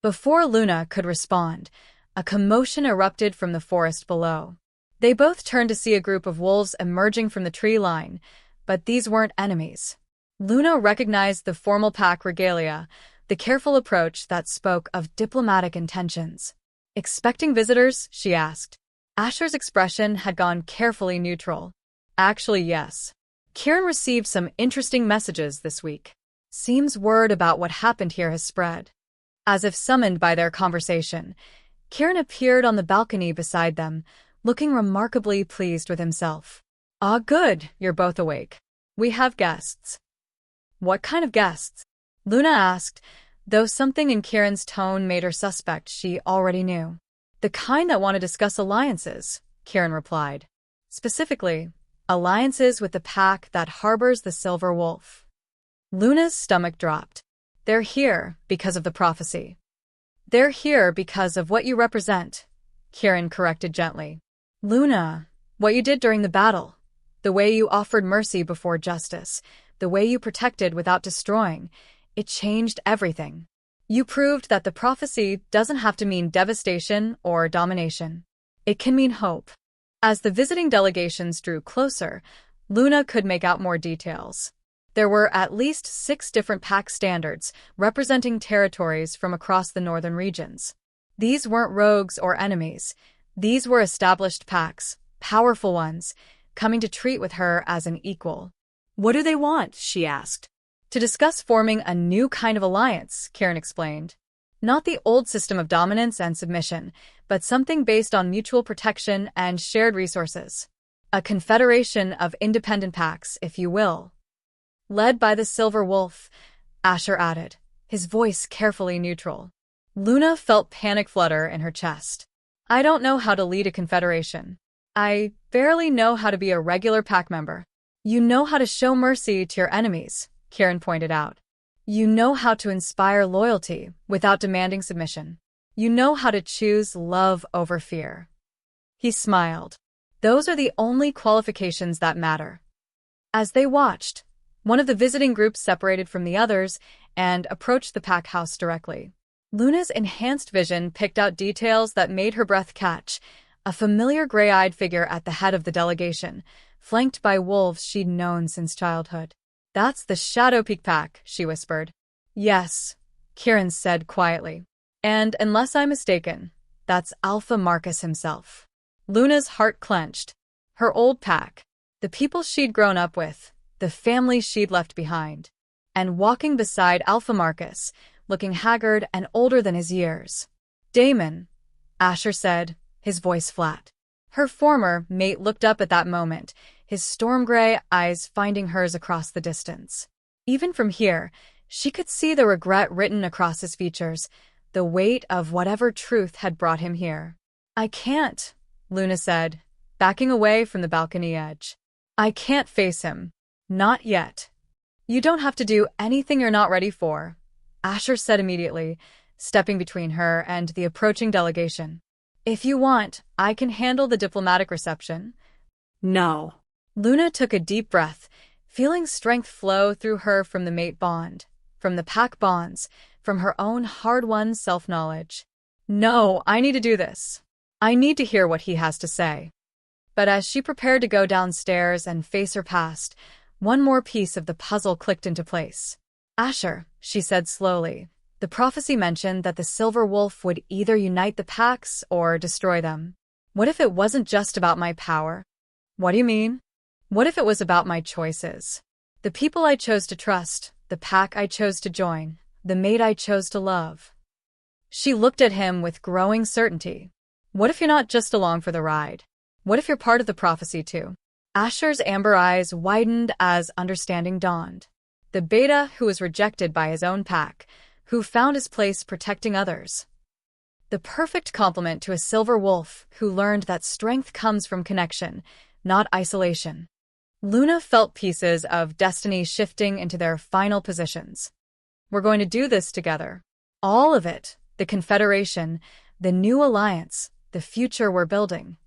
Before Luna could respond, a commotion erupted from the forest below. They both turned to see a group of wolves emerging from the tree line, but these weren't enemies. Luna recognized the formal pack regalia, the careful approach that spoke of diplomatic intentions. "Expecting visitors?" she asked. Asher's expression had gone carefully neutral. "Actually, yes. Kieran received some interesting messages this week. Seems word about what happened here has spread." As if summoned by their conversation, Kieran appeared on the balcony beside them, looking remarkably pleased with himself. "Ah, good, you're both awake. We have guests." "What kind of guests?" Luna asked, though something in Kieran's tone made her suspect she already knew. "The kind that want to discuss alliances," Kieran replied. "Specifically, alliances with the pack that harbors the Silver Wolf." Luna's stomach dropped. "They're here because of the prophecy." "They're here because of what you represent," Kieran corrected gently. "Luna, what you did during the battle, the way you offered mercy before justice, the way you protected without destroying, it changed everything. You proved that the prophecy doesn't have to mean devastation or domination. It can mean hope." As the visiting delegations drew closer, Luna could make out more details. There were at least 6 different pack standards representing territories from across the northern regions. These weren't rogues or enemies. These were established packs, powerful ones, coming to treat with her as an equal. "What do they want?" she asked. "To discuss forming a new kind of alliance," Kieran explained. "Not the old system of dominance and submission, but something based on mutual protection and shared resources. A confederation of independent packs, if you will. Led by the Silver Wolf," Asher added, his voice carefully neutral. Luna felt panic flutter in her chest. "I don't know how to lead a confederation. I barely know how to be a regular pack member." "You know how to show mercy to your enemies," Kieran pointed out. "You know how to inspire loyalty without demanding submission. You know how to choose love over fear." He smiled. "Those are the only qualifications that matter." As they watched, one of the visiting groups separated from the others and approached the pack house directly. Luna's enhanced vision picked out details that made her breath catch. A familiar gray-eyed figure at the head of the delegation, flanked by wolves she'd known since childhood. "That's the Shadow Peak pack," she whispered. "Yes," Kieran said quietly. "And unless I'm mistaken, that's Alpha Marcus himself." Luna's heart clenched. Her old pack, the people she'd grown up with, the family she'd left behind. And walking beside Alpha Marcus, looking haggard and older than his years. "Damon," Asher said, his voice flat. Her former mate looked up at that moment, his storm-gray eyes finding hers across the distance. Even from here, she could see the regret written across his features, the weight of whatever truth had brought him here. "I can't," Luna said, backing away from the balcony edge. I can't face him. Not yet. You don't have to do anything you're not ready for, Asher said immediately, stepping between her and the approaching delegation. If you want, I can handle the diplomatic reception. No. Luna took a deep breath, feeling strength flow through her from the mate bond, from the pack bonds, from her own hard-won self-knowledge. No, I need to do this. I need to hear what he has to say. But as she prepared to go downstairs and face her past, one more piece of the puzzle clicked into place. Asher, she said slowly, the prophecy mentioned that the Silver Wolf would either unite the packs or destroy them. What if it wasn't just about my power? What do you mean? What if it was about my choices? The people I chose to trust, the pack I chose to join, the mate I chose to love. She looked at him with growing certainty. What if you're not just along for the ride? What if you're part of the prophecy too? Asher's amber eyes widened as understanding dawned. The beta who was rejected by his own pack, who found his place protecting others. The perfect complement to a silver wolf who learned that strength comes from connection, not isolation. Luna felt pieces of destiny shifting into their final positions. We're going to do this together. All of it, the Confederation, the new alliance, the future we're building.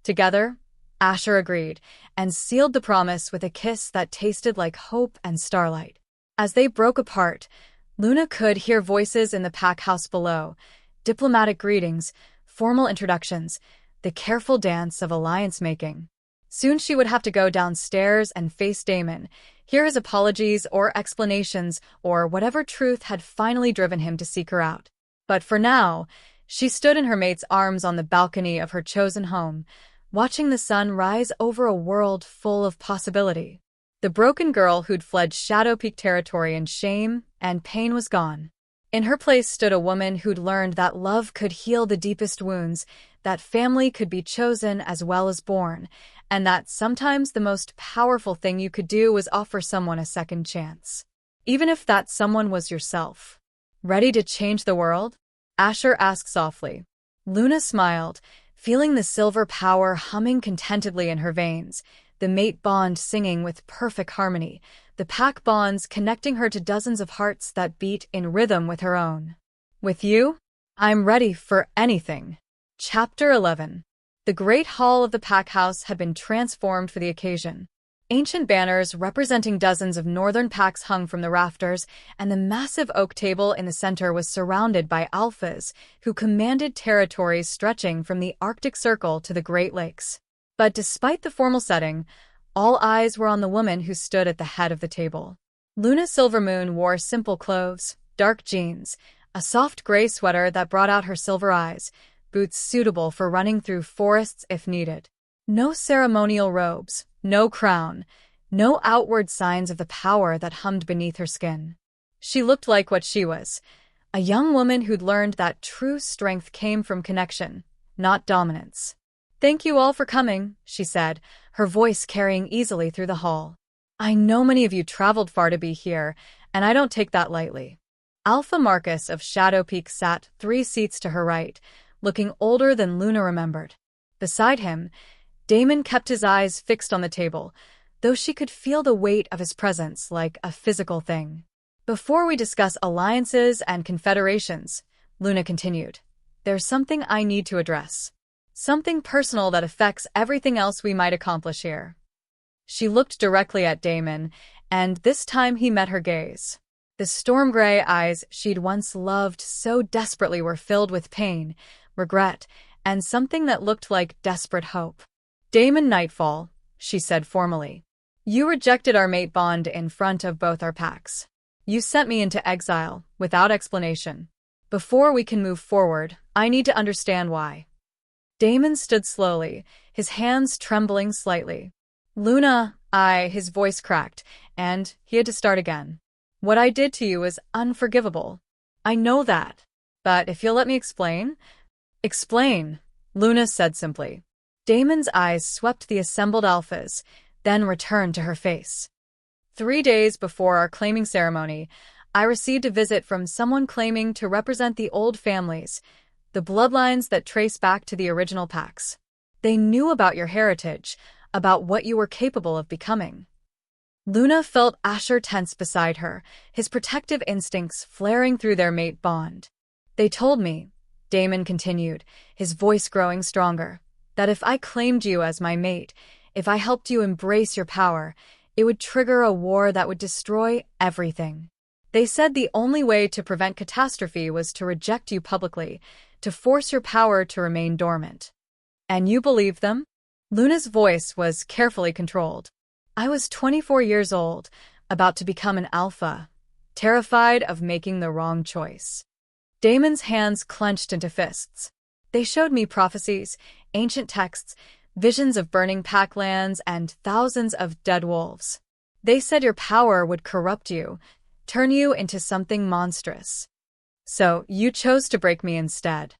Together, Asher agreed, and sealed the promise with a kiss that tasted like hope and starlight. As they broke apart, Luna could hear voices in the pack house below, diplomatic greetings, formal introductions, the careful dance of alliance-making. Soon she would have to go downstairs and face Damon, hear his apologies or explanations or whatever truth had finally driven him to seek her out. But for now, she stood in her mate's arms on the balcony of her chosen home, watching the sun rise over a world full of possibility. The broken girl who'd fled Shadow Peak territory in shame and pain was gone. In her place stood a woman who'd learned that love could heal the deepest wounds, that family could be chosen as well as born, and that sometimes the most powerful thing you could do was offer someone a second chance. Even if that someone was yourself. Ready to change the world? Asher asked softly. Luna smiled, feeling the silver power humming contentedly in her veins, the mate bond singing with perfect harmony, the pack bonds connecting her to dozens of hearts that beat in rhythm with her own. With you, I'm ready for anything. Chapter 11. The great hall of the pack house had been transformed for the occasion. Ancient banners representing dozens of northern packs hung from the rafters, and the massive oak table in the center was surrounded by alphas who commanded territories stretching from the Arctic Circle to the Great Lakes. But despite the formal setting, all eyes were on the woman who stood at the head of the table. Luna Silvermoon wore simple clothes, dark jeans, a soft gray sweater that brought out her silver eyes, boots suitable for running through forests if needed. No ceremonial robes, no crown, no outward signs of the power that hummed beneath her skin. She looked like what she was, a young woman who'd learned that true strength came from connection, not dominance. Thank you all for coming, she said, her voice carrying easily through the hall. I know many of you traveled far to be here, and I don't take that lightly. Alpha Marcus of Shadow Peak sat 3 seats to her right, looking older than Luna remembered. Beside him, Damon kept his eyes fixed on the table, though she could feel the weight of his presence like a physical thing. Before we discuss alliances and confederations, Luna continued, there's something I need to address. Something personal that affects everything else we might accomplish here. She looked directly at Damon, and this time he met her gaze. The storm-gray eyes she'd once loved so desperately were filled with pain, regret, and something that looked like desperate hope. Damon Nightfall, she said formally. You rejected our mate bond in front of both our packs. You sent me into exile, without explanation. Before we can move forward, I need to understand why. Damon stood slowly, his hands trembling slightly. Luna, his voice cracked, and he had to start again. What I did to you is unforgivable. I know that. But if you'll let me explain. Explain, Luna said simply. Damon's eyes swept the assembled alphas, then returned to her face. 3 days before our claiming ceremony, I received a visit from someone claiming to represent the old families, the bloodlines that trace back to the original packs. They knew about your heritage, about what you were capable of becoming. Luna felt Asher tense beside her, his protective instincts flaring through their mate bond. They told me, Damon continued, his voice growing stronger, that if I claimed you as my mate, if I helped you embrace your power, it would trigger a war that would destroy everything. They said the only way to prevent catastrophe was to reject you publicly, to force your power to remain dormant. And you believed them? Luna's voice was carefully controlled. I was 24 years old, about to become an alpha, terrified of making the wrong choice. Damon's hands clenched into fists. They showed me prophecies, ancient texts, visions of burning packlands, and thousands of dead wolves. They said your power would corrupt you, turn you into something monstrous. So you chose to break me instead.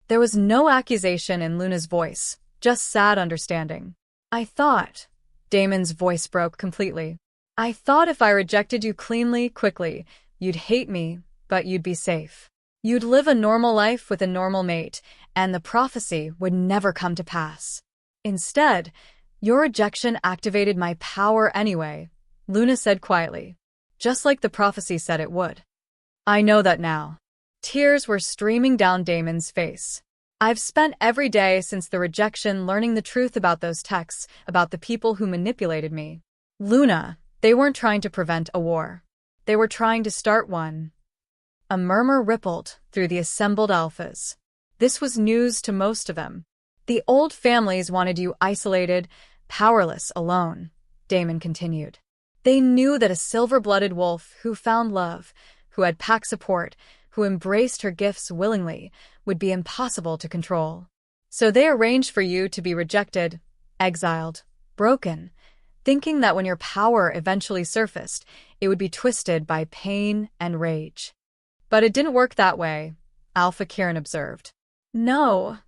There was no accusation in Luna's voice, just sad understanding. I thought, Damon's voice broke completely. I thought if I rejected you cleanly, quickly, you'd hate me, but you'd be safe. You'd live a normal life with a normal mate, and the prophecy would never come to pass. Instead, your rejection activated my power anyway, Luna said quietly, just like the prophecy said it would. I know that now. Tears were streaming down Damon's face. I've spent every day since the rejection learning the truth about those texts, about the people who manipulated me. Luna, they weren't trying to prevent a war. They were trying to start one. A murmur rippled through the assembled alphas. This was news to most of them. The old families wanted you isolated, powerless, alone, Damon continued. They knew that a silver-blooded wolf who found love, who had pack support, who embraced her gifts willingly, would be impossible to control. So they arranged for you to be rejected, exiled, broken, thinking that when your power eventually surfaced, it would be twisted by pain and rage. But it didn't work that way, Alpha Kieran observed. No,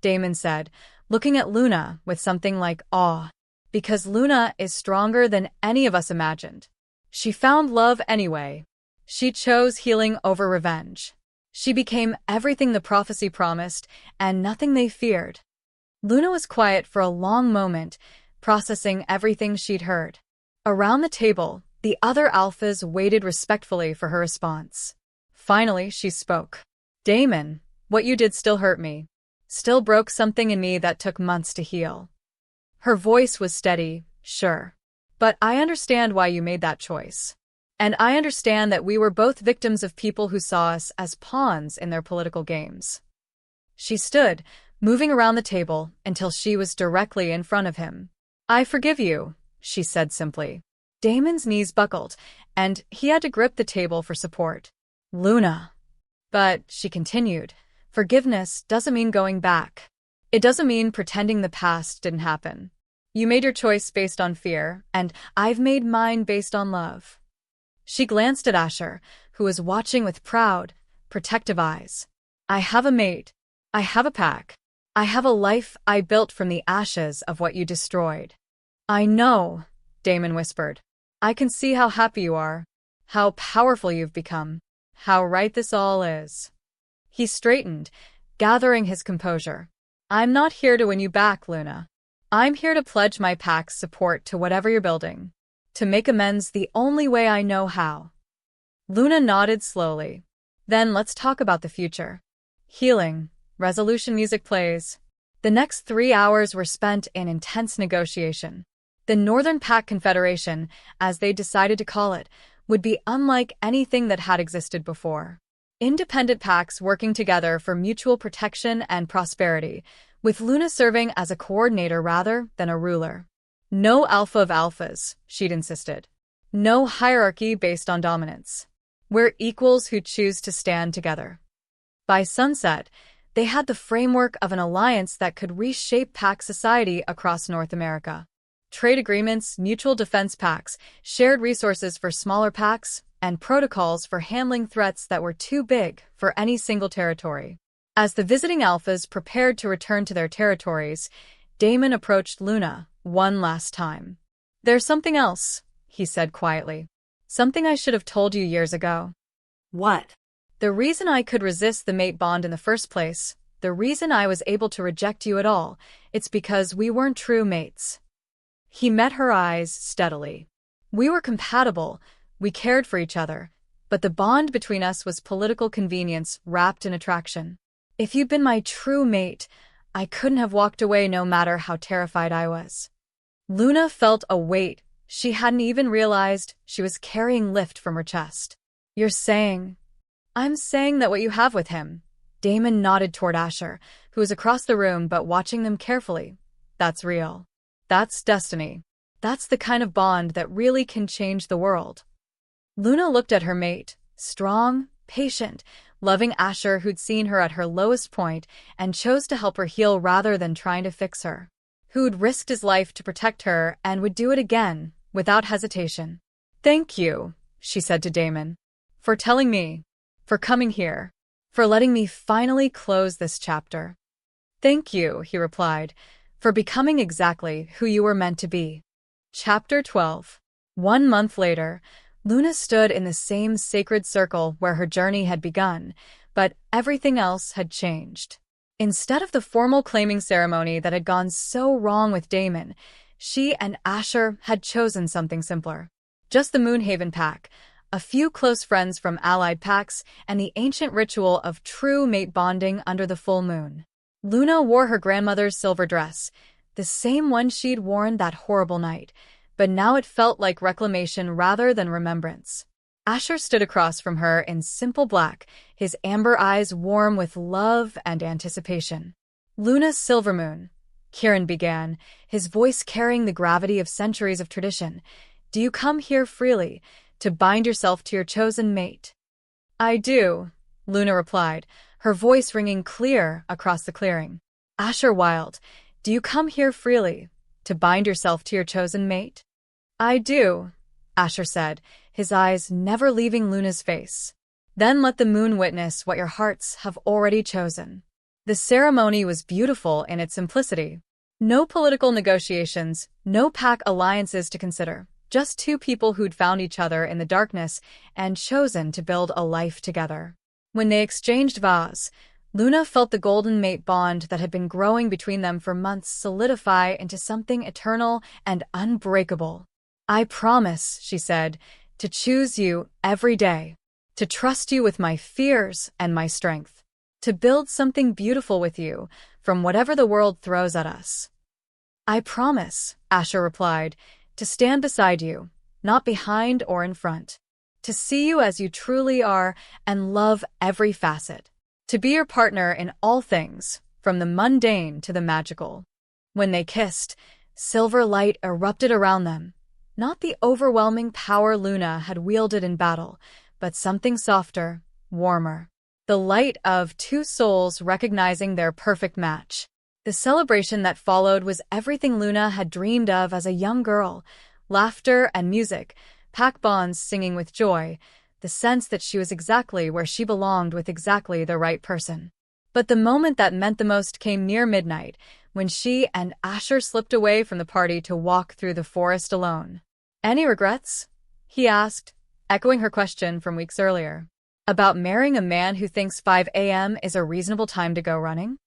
Damon said, looking at Luna with something like awe, because Luna is stronger than any of us imagined. She found love anyway. She chose healing over revenge. She became everything the prophecy promised and nothing they feared. Luna was quiet for a long moment, processing everything she'd heard. Around the table, the other alphas waited respectfully for her response. Finally, she spoke. Damon, what you did still hurt me. Still broke something in me that took months to heal. Her voice was steady, sure. But I understand why you made that choice. And I understand that we were both victims of people who saw us as pawns in their political games. She stood, moving around the table until she was directly in front of him. I forgive you, she said simply. Damon's knees buckled, and he had to grip the table for support. Luna. But, she continued, forgiveness doesn't mean going back. It doesn't mean pretending the past didn't happen. You made your choice based on fear, and I've made mine based on love. She glanced at Asher, who was watching with proud, protective eyes. I have a mate. I have a pack. I have a life I built from the ashes of what you destroyed. I know, Damon whispered. I can see how happy you are, how powerful you've become, how right this all is. He straightened, gathering his composure. I'm not here to win you back, Luna. I'm here to pledge my pack's support to whatever you're building. To make amends the only way I know how. Luna nodded slowly. Then let's talk about the future. Healing, resolution music plays. The next 3 hours were spent in intense negotiation. The Northern Pack Confederation, as they decided to call it, would be unlike anything that had existed before. Independent packs working together for mutual protection and prosperity, with Luna serving as a coordinator rather than a ruler. No alpha of alphas, she'd insisted. No hierarchy based on dominance. We're equals who choose to stand together. By sunset, they had the framework of an alliance that could reshape pack society across North America. Trade agreements, mutual defense pacts, shared resources for smaller packs, and protocols for handling threats that were too big for any single territory. As the visiting alphas prepared to return to their territories, Damon approached Luna one last time. There's something else, he said quietly. Something I should have told you years ago. What? The reason I could resist the mate bond in the first place, the reason I was able to reject you at all, it's because we weren't true mates. He met her eyes steadily. We were compatible, we cared for each other, but the bond between us was political convenience wrapped in attraction. If you'd been my true mate, I couldn't have walked away no matter how terrified I was. Luna felt a weight she hadn't even realized she was carrying lift from her chest. You're saying... I'm saying that what you have with him. Damon nodded toward Asher, who was across the room but watching them carefully. That's real. That's destiny. That's the kind of bond that really can change the world. Luna looked at her mate, strong, patient, loving Asher who'd seen her at her lowest point and chose to help her heal rather than trying to fix her. Who'd risked his life to protect her and would do it again, without hesitation. Thank you, she said to Damon, for telling me, for coming here, for letting me finally close this chapter. Thank you, he replied, for becoming exactly who you were meant to be. Chapter 12. 1 month later, Luna stood in the same sacred circle where her journey had begun, but everything else had changed. Instead of the formal claiming ceremony that had gone so wrong with Damon, she and Asher had chosen something simpler. Just the Moonhaven pack, a few close friends from allied packs, and the ancient ritual of true mate bonding under the full moon. Luna wore her grandmother's silver dress, the same one she'd worn that horrible night, but now it felt like reclamation rather than remembrance. Asher stood across from her in simple black, his amber eyes warm with love and anticipation. Luna's silver moon, Kieran began, his voice carrying the gravity of centuries of tradition. Do you come here freely, to bind yourself to your chosen mate? I do, Luna replied, her voice ringing clear across the clearing. Asher Wild, do you come here freely, to bind yourself to your chosen mate? I do, Asher said, his eyes never leaving Luna's face. Then let the moon witness what your hearts have already chosen. The ceremony was beautiful in its simplicity. No political negotiations, no pack alliances to consider, just two people who'd found each other in the darkness and chosen to build a life together. When they exchanged vows, Luna felt the golden mate bond that had been growing between them for months solidify into something eternal and unbreakable. I promise, she said, to choose you every day, to trust you with my fears and my strength, to build something beautiful with you from whatever the world throws at us. I promise, Asher replied, to stand beside you, not behind or in front, to see you as you truly are and love every facet, to be your partner in all things, from the mundane to the magical. When they kissed, silver light erupted around them, not the overwhelming power Luna had wielded in battle, but something softer, warmer. The light of two souls recognizing their perfect match. The celebration that followed was everything Luna had dreamed of as a young girl. Laughter and music, pack bonds singing with joy, the sense that she was exactly where she belonged with exactly the right person. But the moment that meant the most came near midnight, when she and Asher slipped away from the party to walk through the forest alone. Any regrets? He asked, echoing her question from weeks earlier. About marrying a man who thinks 5 a.m. is a reasonable time to go running?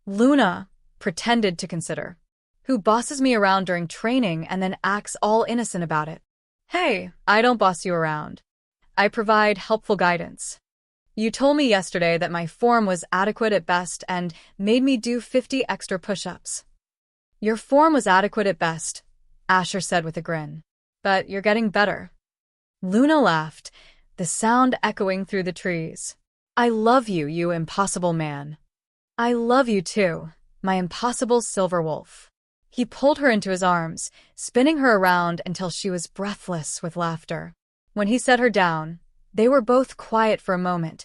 Luna pretended to consider. Who bosses me around during training and then acts all innocent about it? Hey, I don't boss you around. I provide helpful guidance. You told me yesterday that my form was adequate at best and made me do 50 extra push-ups. Your form was adequate at best, Asher said with a grin. But you're getting better. Luna laughed, the sound echoing through the trees. I love you, you impossible man. I love you too, my impossible silver wolf. He pulled her into his arms, spinning her around until she was breathless with laughter. When he set her down, they were both quiet for a moment,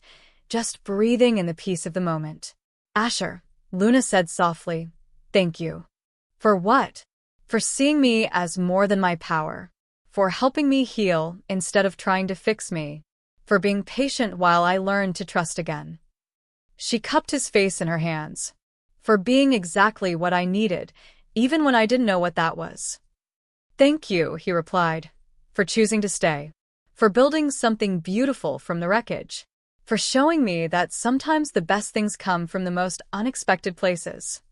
just breathing in the peace of the moment. Asher, Luna said softly, thank you. For what? For seeing me as more than my power. For helping me heal instead of trying to fix me. For being patient while I learned to trust again. She cupped his face in her hands. For being exactly what I needed, even when I didn't know what that was. Thank you, he replied, for choosing to stay. For building something beautiful from the wreckage. For showing me that sometimes the best things come from the most unexpected places.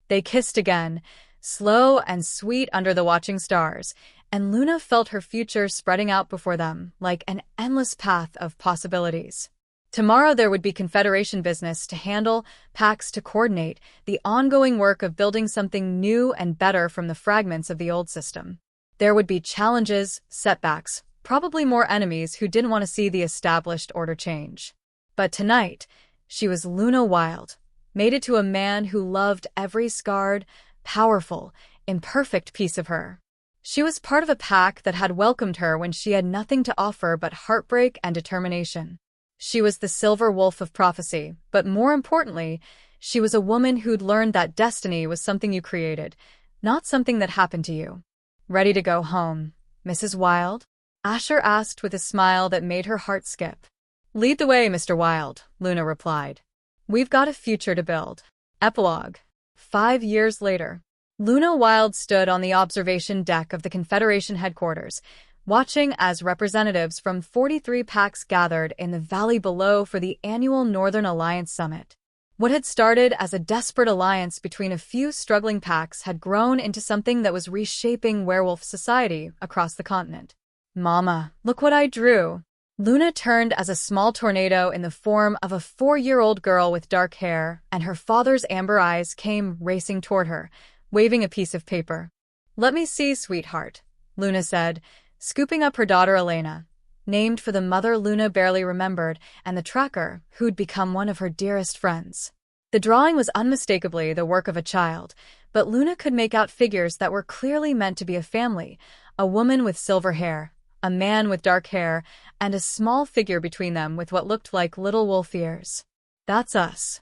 They kissed again, slow and sweet under the watching stars, and Luna felt her future spreading out before them like an endless path of possibilities. Tomorrow there would be Confederation business to handle, pacts to coordinate, the ongoing work of building something new and better from the fragments of the old system. There would be challenges, setbacks, probably more enemies who didn't want to see the established order change. But tonight, she was Luna Wild, mated to a man who loved every scarred, powerful, imperfect piece of her. She was part of a pack that had welcomed her when she had nothing to offer but heartbreak and determination. She was the silver wolf of prophecy, but more importantly, she was a woman who'd learned that destiny was something you created, not something that happened to you. Ready to go home, Mrs. Wilde? Asher asked with a smile that made her heart skip. Lead the way, Mr. Wilde, Luna replied. We've got a future to build. Epilogue. 5 years later, Luna Wilde stood on the observation deck of the Confederation headquarters, watching as representatives from 43 packs gathered in the valley below for the annual Northern Alliance Summit. What had started as a desperate alliance between a few struggling packs had grown into something that was reshaping werewolf society across the continent. Mama, look what I drew. Luna turned as a small tornado in the form of a 4-year-old girl with dark hair, and her father's amber eyes came racing toward her, waving a piece of paper. Let me see, sweetheart, Luna said, scooping up her daughter Elena, named for the mother Luna barely remembered, and the tracker, who'd become one of her dearest friends. The drawing was unmistakably the work of a child, but Luna could make out figures that were clearly meant to be a family, a woman with silver hair, a man with dark hair, and a small figure between them with what looked like little wolf ears. That's us,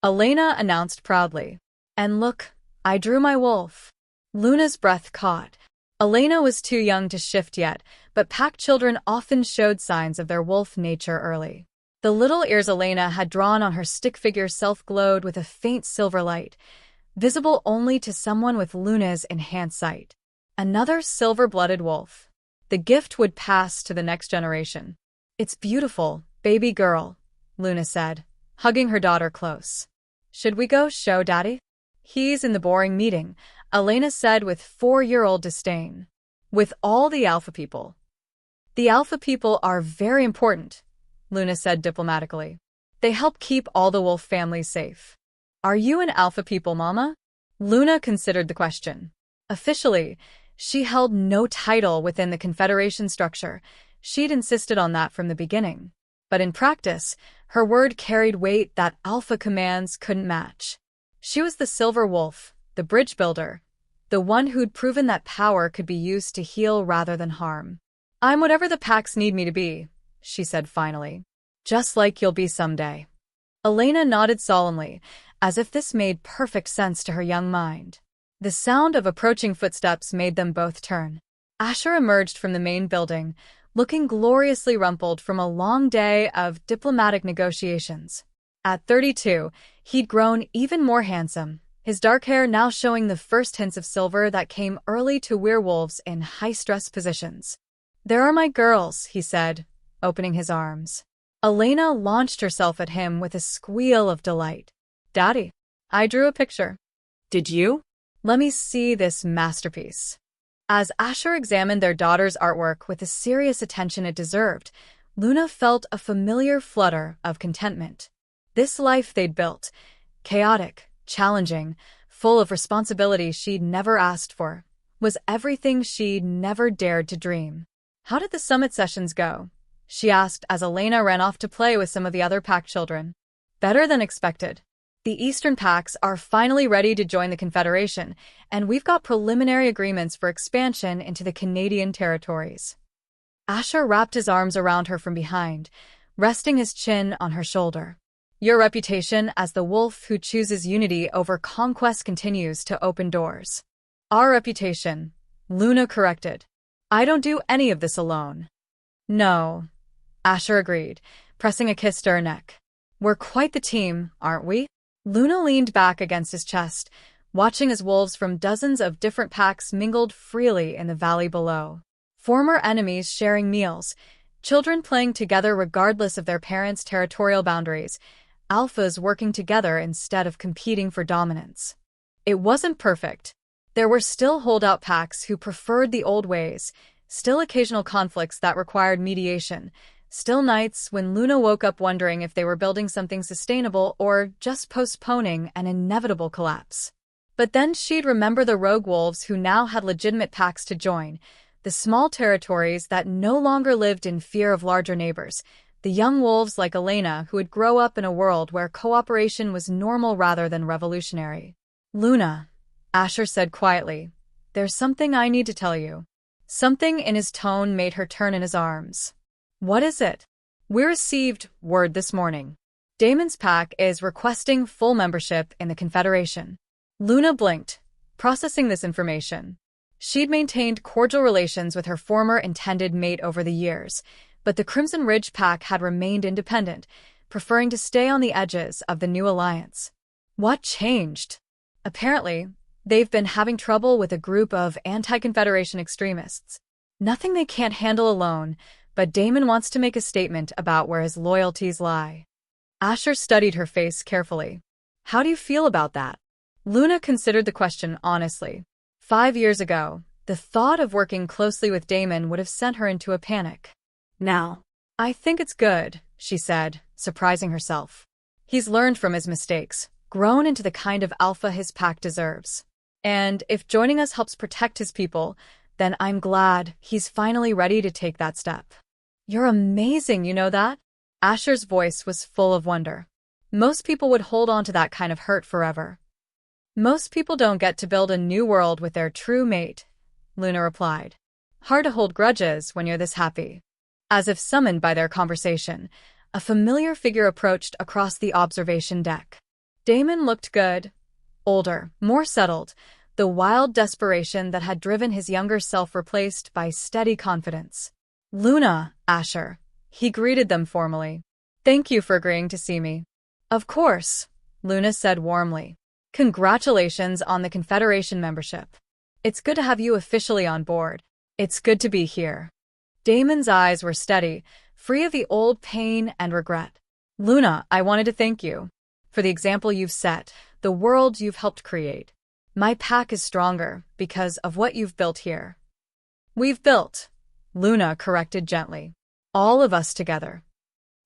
Elena announced proudly. And look, I drew my wolf. Luna's breath caught. Elena was too young to shift yet, but pack children often showed signs of their wolf nature early. The little ears Elena had drawn on her stick figure self-glowed with a faint silver light, visible only to someone with Luna's enhanced sight. Another silver-blooded wolf. The gift would pass to the next generation. It's beautiful, baby girl, Luna said, hugging her daughter close. Should we go show Daddy? He's in the boring meeting, Elena said with 4-year-old disdain. With all the alpha people. The alpha people are very important, Luna said diplomatically. They help keep all the wolf families safe. Are you an alpha people, Mama? Luna considered the question. Officially, she held no title within the Confederation structure. She'd insisted on that from the beginning. But in practice, her word carried weight that alpha commands couldn't match. She was the silver wolf, the bridge builder, the one who'd proven that power could be used to heal rather than harm. I'm whatever the packs need me to be, she said finally. Just like you'll be someday. Elena nodded solemnly, as if this made perfect sense to her young mind. The sound of approaching footsteps made them both turn. Asher emerged from the main building, looking gloriously rumpled from a long day of diplomatic negotiations. At 32, he'd grown even more handsome, his dark hair now showing the first hints of silver that came early to werewolves in high-stress positions. There are my girls, he said, opening his arms. Elena launched herself at him with a squeal of delight. Daddy, I drew a picture. Did you? Let me see this masterpiece. As Asher examined their daughter's artwork with the serious attention it deserved, Luna felt a familiar flutter of contentment. This life they'd built, chaotic, challenging, full of responsibilities she'd never asked for, was everything she'd never dared to dream. How did the summit sessions go? She asked as Elena ran off to play with some of the other pack children. Better than expected. The Eastern packs are finally ready to join the Confederation, and we've got preliminary agreements for expansion into the Canadian territories. Asher wrapped his arms around her from behind, resting his chin on her shoulder. Your reputation as the wolf who chooses unity over conquest continues to open doors. Our reputation, Luna corrected. I don't do any of this alone. No, Asher agreed, pressing a kiss to her neck. We're quite the team, aren't we? Luna leaned back against his chest, watching as wolves from dozens of different packs mingled freely in the valley below. Former enemies sharing meals, children playing together regardless of their parents' territorial boundaries, alphas working together instead of competing for dominance. It wasn't perfect, There were still holdout packs who preferred the old ways, still occasional conflicts that required mediation, still nights when Luna woke up wondering if they were building something sustainable or just postponing an inevitable collapse. But then she'd remember the rogue wolves who now had legitimate packs to join, the small territories that no longer lived in fear of larger neighbors, the young wolves like Elena who would grow up in a world where cooperation was normal rather than revolutionary. "Luna," Asher said quietly, "there's something I need to tell you." Something in his tone made her turn in his arms. "What is it?" "We received word this morning. Damon's pack is requesting full membership in the Confederation." Luna blinked, processing this information. She'd maintained cordial relations with her former intended mate over the years, but the Crimson Ridge pack had remained independent, preferring to stay on the edges of the new alliance. What changed? Apparently, they've been having trouble with a group of anti-Confederation extremists. Nothing they can't handle alone, but Damon wants to make a statement about where his loyalties lie. Asher studied her face carefully. "How do you feel about that?" Luna considered the question honestly. 5 years ago, the thought of working closely with Damon would have sent her into a panic. Now, "I think it's good," she said, surprising herself. "He's learned from his mistakes, grown into the kind of alpha his pack deserves. And if joining us helps protect his people, then I'm glad he's finally ready to take that step." "You're amazing, you know that?" Asher's voice was full of wonder. "Most people would hold on to that kind of hurt forever." "Most people don't get to build a new world with their true mate," Luna replied. "Hard to hold grudges when you're this happy." As if summoned by their conversation, a familiar figure approached across the observation deck. Damon looked good, older, more settled, the wild desperation that had driven his younger self replaced by steady confidence. "Luna, Asher," he greeted them formally. "Thank you for agreeing to see me." "Of course," Luna said warmly. "Congratulations on the Confederation membership. It's good to have you officially on board. It's good to be here." Damon's eyes were steady, free of the old pain and regret. "Luna, I wanted to thank you for the example you've set, the world you've helped create. My pack is stronger because of what you've built here." "We've built," Luna corrected gently. "All of us together."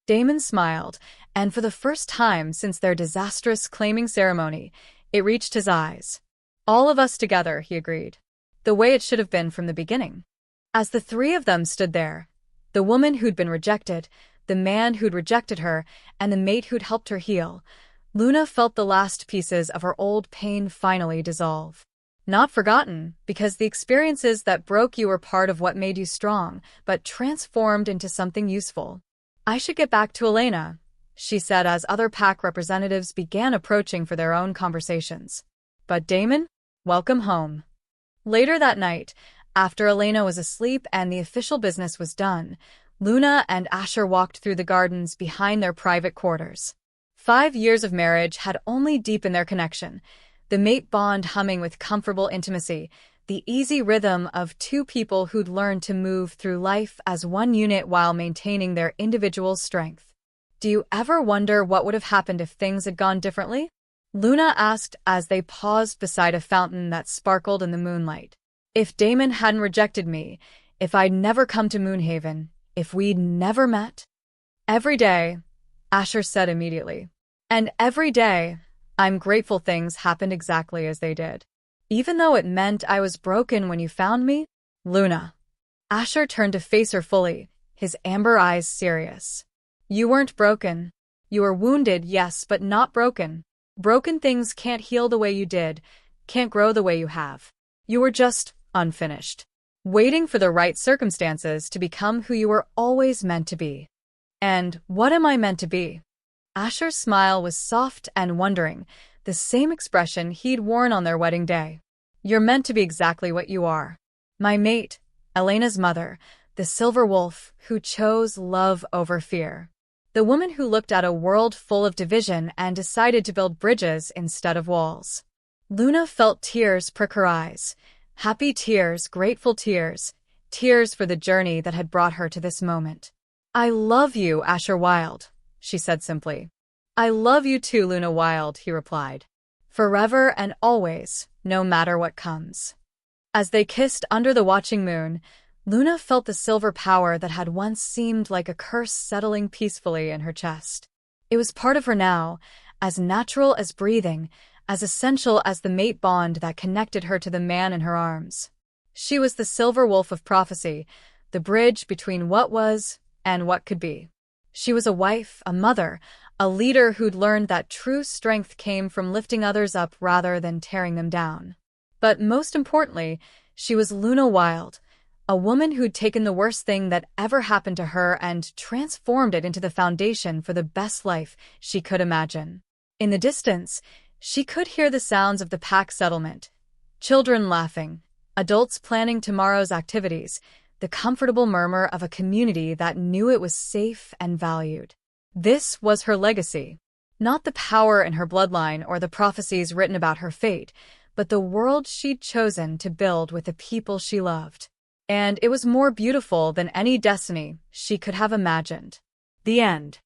Damon smiled, and for the first time since their disastrous claiming ceremony, it reached his eyes. "All of us together," he agreed. "The way it should have been from the beginning." As the three of them stood there, the woman who'd been rejected, the man who'd rejected her, and the mate who'd helped her heal, Luna felt the last pieces of her old pain finally dissolve. Not forgotten, because the experiences that broke you were part of what made you strong, but transformed into something useful. "I should get back to Elena," she said as other pack representatives began approaching for their own conversations. "But Damon, welcome home." Later that night, after Elena was asleep and the official business was done, Luna and Asher walked through the gardens behind their private quarters. 5 years of marriage had only deepened their connection, the mate bond humming with comfortable intimacy, the easy rhythm of two people who'd learned to move through life as one unit while maintaining their individual strength. "Do you ever wonder what would have happened if things had gone differently?" Luna asked as they paused beside a fountain that sparkled in the moonlight. "If Damon hadn't rejected me, if I'd never come to Moonhaven, if we'd never met?" "Every day," Asher said immediately. "And every day, I'm grateful things happened exactly as they did. Even though it meant I was broken when you found me?" "Luna." Asher turned to face her fully, his amber eyes serious. "You weren't broken. You were wounded, yes, but not broken. Broken things can't heal the way you did, can't grow the way you have. You were just unfinished, waiting for the right circumstances to become who you were always meant to be." "And what am I meant to be?" Asher's smile was soft and wondering, the same expression he'd worn on their wedding day. "You're meant to be exactly what you are. My mate, Elena's mother, the silver wolf who chose love over fear. The woman who looked at a world full of division and decided to build bridges instead of walls." Luna felt tears prick her eyes. Happy tears, grateful tears, tears for the journey that had brought her to this moment. "I love you, Asher Wilde," she said simply. "I love you too, Luna Wilde," he replied. "Forever and always, no matter what comes. As they kissed under the watching moon, Luna felt the silver power that had once seemed like a curse settling peacefully in her chest. It was part of her now, as natural as breathing, as essential as the mate bond that connected her to the man in her arms. She was the silver wolf of prophecy, the bridge between what was and what could be. She was a wife, a mother, a leader who'd learned that true strength came from lifting others up rather than tearing them down. But most importantly, she was Luna Wild, a woman who'd taken the worst thing that ever happened to her and transformed it into the foundation for the best life she could imagine. In the distance, she could hear the sounds of the pack settlement, children laughing, adults planning tomorrow's activities, the comfortable murmur of a community that knew it was safe and valued. This was her legacy. Not the power in her bloodline or the prophecies written about her fate, but the world she'd chosen to build with the people she loved. And it was more beautiful than any destiny she could have imagined. The end.